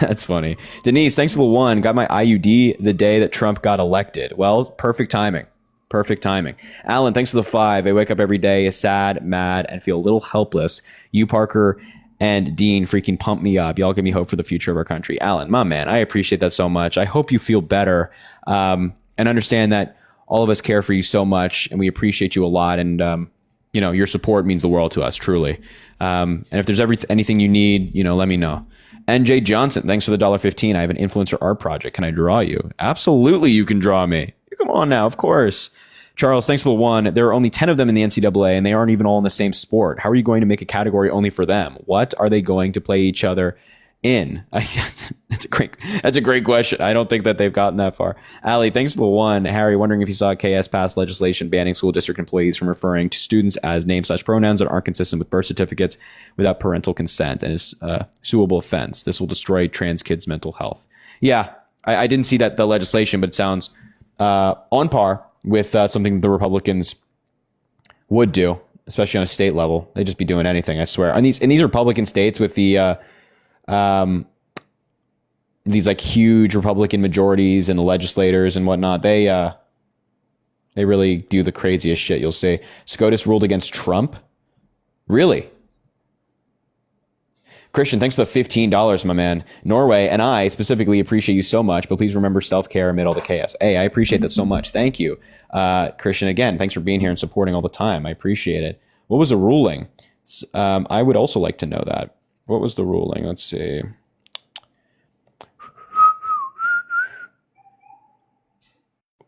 That's funny. Denise, thanks for the 1. Got my IUD the day that Trump got elected. Well, perfect timing. Perfect timing. Alan, thanks for the 5. I wake up every day sad, mad, and feel a little helpless. You, Parker, and Dean freaking pump me up. Y'all give me hope for the future of our country. Alan, my man, I appreciate that so much. I hope you feel better and understand that all of us care for you so much, and we appreciate you a lot. And, your support means the world to us, truly. And if there's anything you need, let me know. NJ Johnson, thanks for the $1.15. I have an influencer art project. Can I draw you? Absolutely, you can draw me. Come on now, of course. Charles, thanks for the 1. There are only 10 of them in the NCAA, and they aren't even all in the same sport. How are you going to make a category only for them? What are they going to play each other in? That's a great question. I don't think that they've gotten that far. Ali, thanks for the 1. Harry, wondering if you saw KS pass legislation banning school district employees from referring to students as name/pronouns that aren't consistent with birth certificates without parental consent and is a suable offense. This will destroy trans kids' mental health. Yeah, I didn't see the legislation, but it sounds on par with something the Republicans would do, especially on a state level. They'd just be doing anything, I swear. In these Republican states with the these like huge Republican majorities and the legislators and whatnot, they really do the craziest shit. You'll see. SCOTUS ruled against Trump. Really? Christian, thanks for the $15, my man. Norway and I specifically appreciate you so much, but please remember self-care amid all the chaos. Hey, I appreciate that so much. Thank you. Christian, again, thanks for being here and supporting all the time. I appreciate it. What was the ruling? I would also like to know that. What was the ruling? Let's see.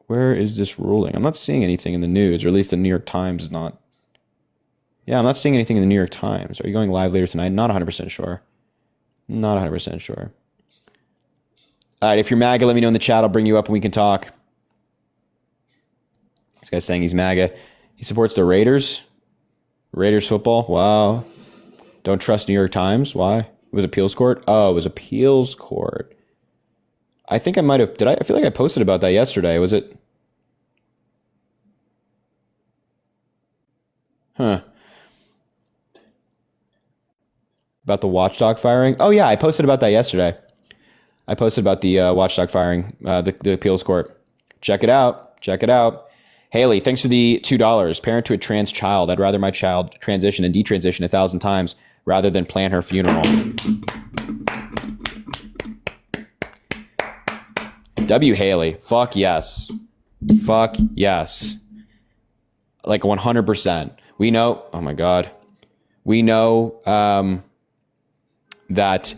Where is this ruling? I'm not seeing anything in the news, or at least the New York Times is not. Yeah, I'm not seeing anything in the New York Times. Are you going live later tonight? Not 100% sure. Not 100% sure. All right, if you're MAGA, let me know in the chat. I'll bring you up and we can talk. This guy's saying he's MAGA. He supports the Raiders. Raiders football. Wow. Don't trust New York Times. Why? It was appeals court? Oh, it was appeals court. I think I might have. I feel like I posted about that yesterday. Was it? Huh. About the watchdog firing? Oh, yeah, I posted about that yesterday. I posted about the watchdog firing, the appeals court. Check it out. Check it out. Haley, thanks for the $2. Parent to a trans child. I'd rather my child transition and detransition 1,000 times rather than plan her funeral. W. Haley. Fuck yes. Fuck yes. Like 100%. We know. Oh, my God. We know that,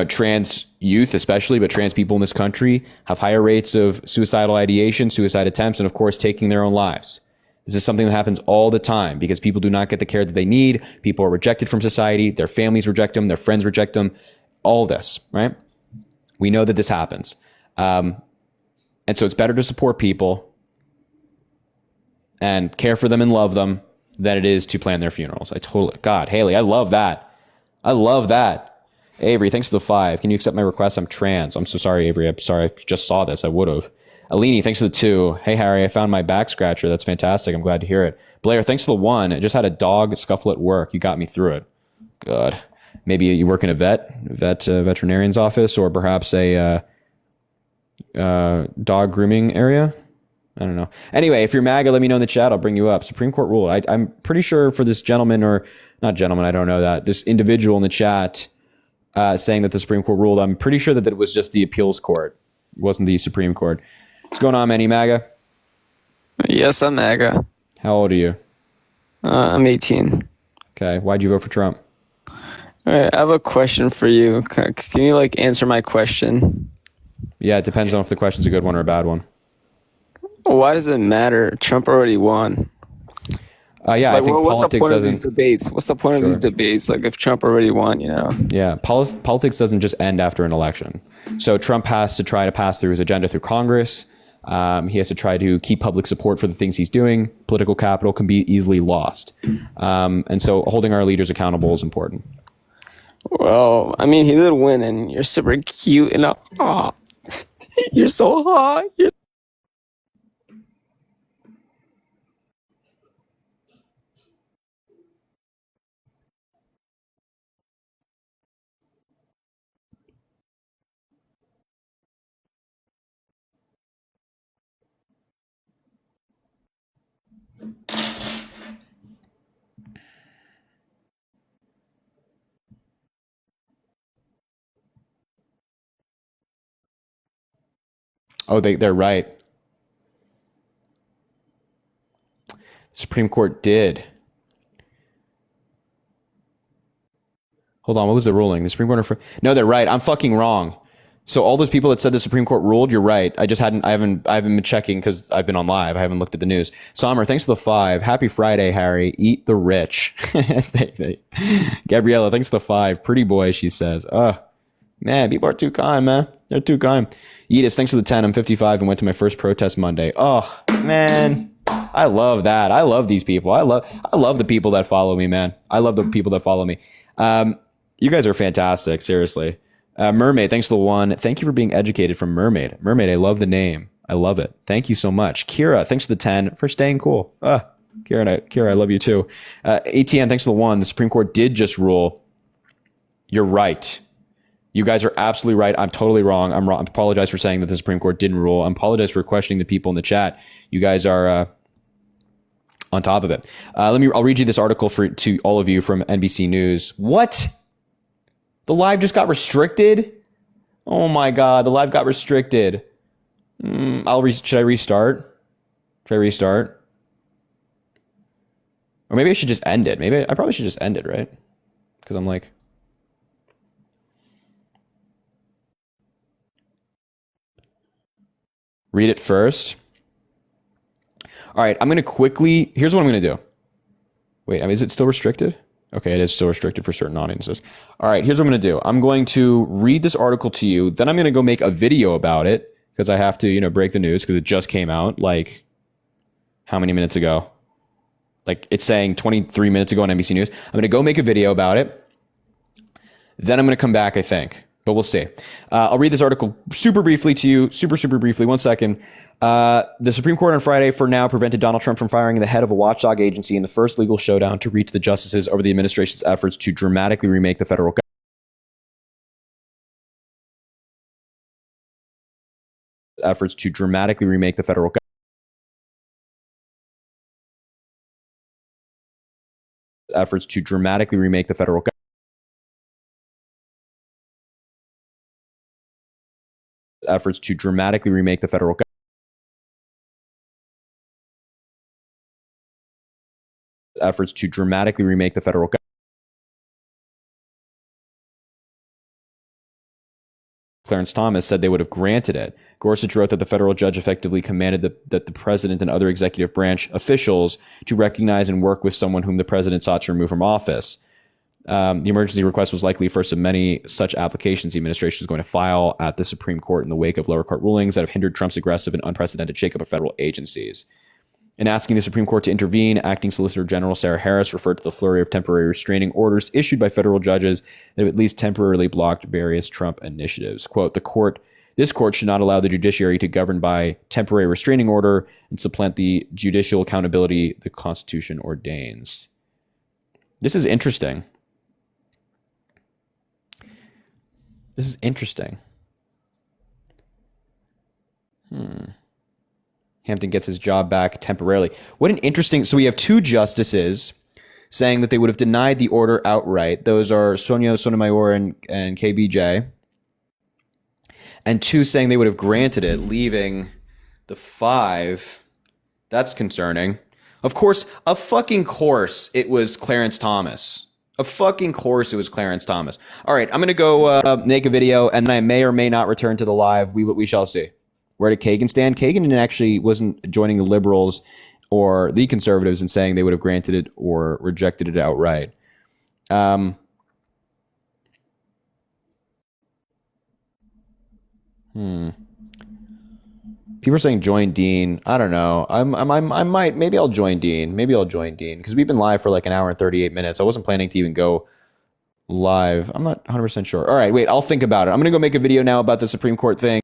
trans youth especially, but trans people in this country have higher rates of suicidal ideation, suicide attempts, and of course, taking their own lives. This is something that happens all the time because people do not get the care that they need. People are rejected from society. Their families reject them. Their friends reject them. All this, right? We know that this happens. And so it's better to support people and care for them and love them than it is to plan their funerals. God, Haley, I love that. I love that. Avery, thanks for the 5. Can you accept my request? I'm trans. I'm so sorry, Avery. I'm sorry. I just saw this. I would have. Alini, thanks for the 2. Hey, Harry, I found my back scratcher. That's fantastic. I'm glad to hear it. Blair, thanks for the 1. I just had a dog scuffle at work. You got me through it. Good. Maybe you work in a veterinarian's office, or perhaps a dog grooming area. I don't know. Anyway, if you're MAGA, let me know in the chat. I'll bring you up. Supreme Court rule. I'm pretty sure for this gentleman, or not gentleman, I don't know that. This individual in the chat saying that the Supreme Court ruled, I'm pretty sure that it was just the appeals court. It wasn't the Supreme Court. What's going on, man? You MAGA? Yes, I'm MAGA. How old are you? I'm 18. Okay. Why'd you vote for Trump? All right, I have a question for you. Can you answer my question? Yeah, it depends on if the question's a good one or a bad one. Why does it matter? Trump already won. Yeah, I think what's politics the point doesn't. Of these debates? What's the point of these debates? If Trump already won, Yeah, politics doesn't just end after an election. So Trump has to try to pass through his agenda through Congress. He has to try to keep public support for the things he's doing. Political capital can be easily lost. And so holding our leaders accountable is important. Well, I mean, he did win, and you're super cute, and you're so hot. Oh, they're right. The Supreme Court did. Hold on, what was the ruling? The Supreme Court? No, they're right. I'm fucking wrong. So all those people that said the Supreme Court ruled, you're right. I haven't been checking because I've been on live. I haven't looked at the news. Sommer, thanks for the 5. Happy Friday, Harry. Eat the rich. Gabriella, thanks for the 5. Pretty boy, she says. Man, people are too kind, man. They're too kind. Edith, thanks for the 10. I'm 55 and went to my first protest Monday. Oh, man. I love that. I love these people. I love the people that follow me, man. I love the people that follow me. You guys are fantastic, seriously. Mermaid, thanks for the 1. Thank you for being educated from Mermaid. Mermaid, I love the name. I love it. Thank you so much. Kira, thanks for the 10 for staying cool. Kira, I love you too. ATN, thanks for the 1. The Supreme Court did just rule. You're right. You guys are absolutely right. I'm totally wrong. I'm wrong. I apologize for saying that the Supreme Court didn't rule. I apologize for questioning the people in the chat. You guys are on top of it. I'll read you this article to all of you from NBC News. What? The live just got restricted? Oh my God, the live got restricted. Should I restart? Should I restart? Or maybe I should just end it. Maybe I probably should just end it, right? Because I'm like... Read it first. All right, I'm going to quickly... Here's what I'm going to do. Wait, is it still restricted? Okay, it is still restricted for certain audiences. All right, here's what I'm going to do. I'm going to read this article to you. Then I'm going to go make a video about it because I have to, break the news because it just came out how many minutes ago? It's saying 23 minutes ago on NBC News. I'm going to go make a video about it. Then I'm going to come back, I think. But we'll see. I'll read this article super briefly to you. Super briefly. 1 second. The Supreme Court on Friday, for now, prevented Donald Trump from firing the head of a watchdog agency in the first legal showdown to reach the justices over the administration's efforts to dramatically remake the federal government. Efforts to dramatically remake the federal government. Efforts to dramatically remake the federal government. Efforts to dramatically remake the federal government. Efforts to dramatically remake the federal government. Clarence Thomas said they would have granted it. Gorsuch wrote that the federal judge effectively commanded that the president and other executive branch officials to recognize and work with someone whom the president sought to remove from office. The emergency request was likely first of many such applications the administration is going to file at the Supreme Court in the wake of lower court rulings that have hindered Trump's aggressive and unprecedented shakeup of federal agencies. In asking the Supreme Court to intervene, Acting Solicitor General Sarah Harris referred to the flurry of temporary restraining orders issued by federal judges that have at least temporarily blocked various Trump initiatives. Quote, the court This court should not allow the judiciary to govern by temporary restraining order and supplant the judicial accountability the Constitution ordains. This is interesting. This is interesting. Hampton gets his job back temporarily. What an interesting... So we have two justices saying that they would have denied the order outright. Those are Sonia Sotomayor and KBJ. And two saying they would have granted it, leaving the 5. That's concerning. Of course, it was Clarence Thomas. Of course it was Clarence Thomas. All right, I'm going to go make a video, and I may or may not return to the live. We shall see. Where did Kagan stand? Kagan actually wasn't joining the liberals or the conservatives in saying they would have granted it or rejected it outright. People are saying join Dean. I don't know. I might. Maybe I'll join Dean. Because we've been live for like an hour and 38 minutes. I wasn't planning to even go live. I'm not 100% sure. All right, wait. I'll think about it. I'm gonna go make a video now about the Supreme Court thing.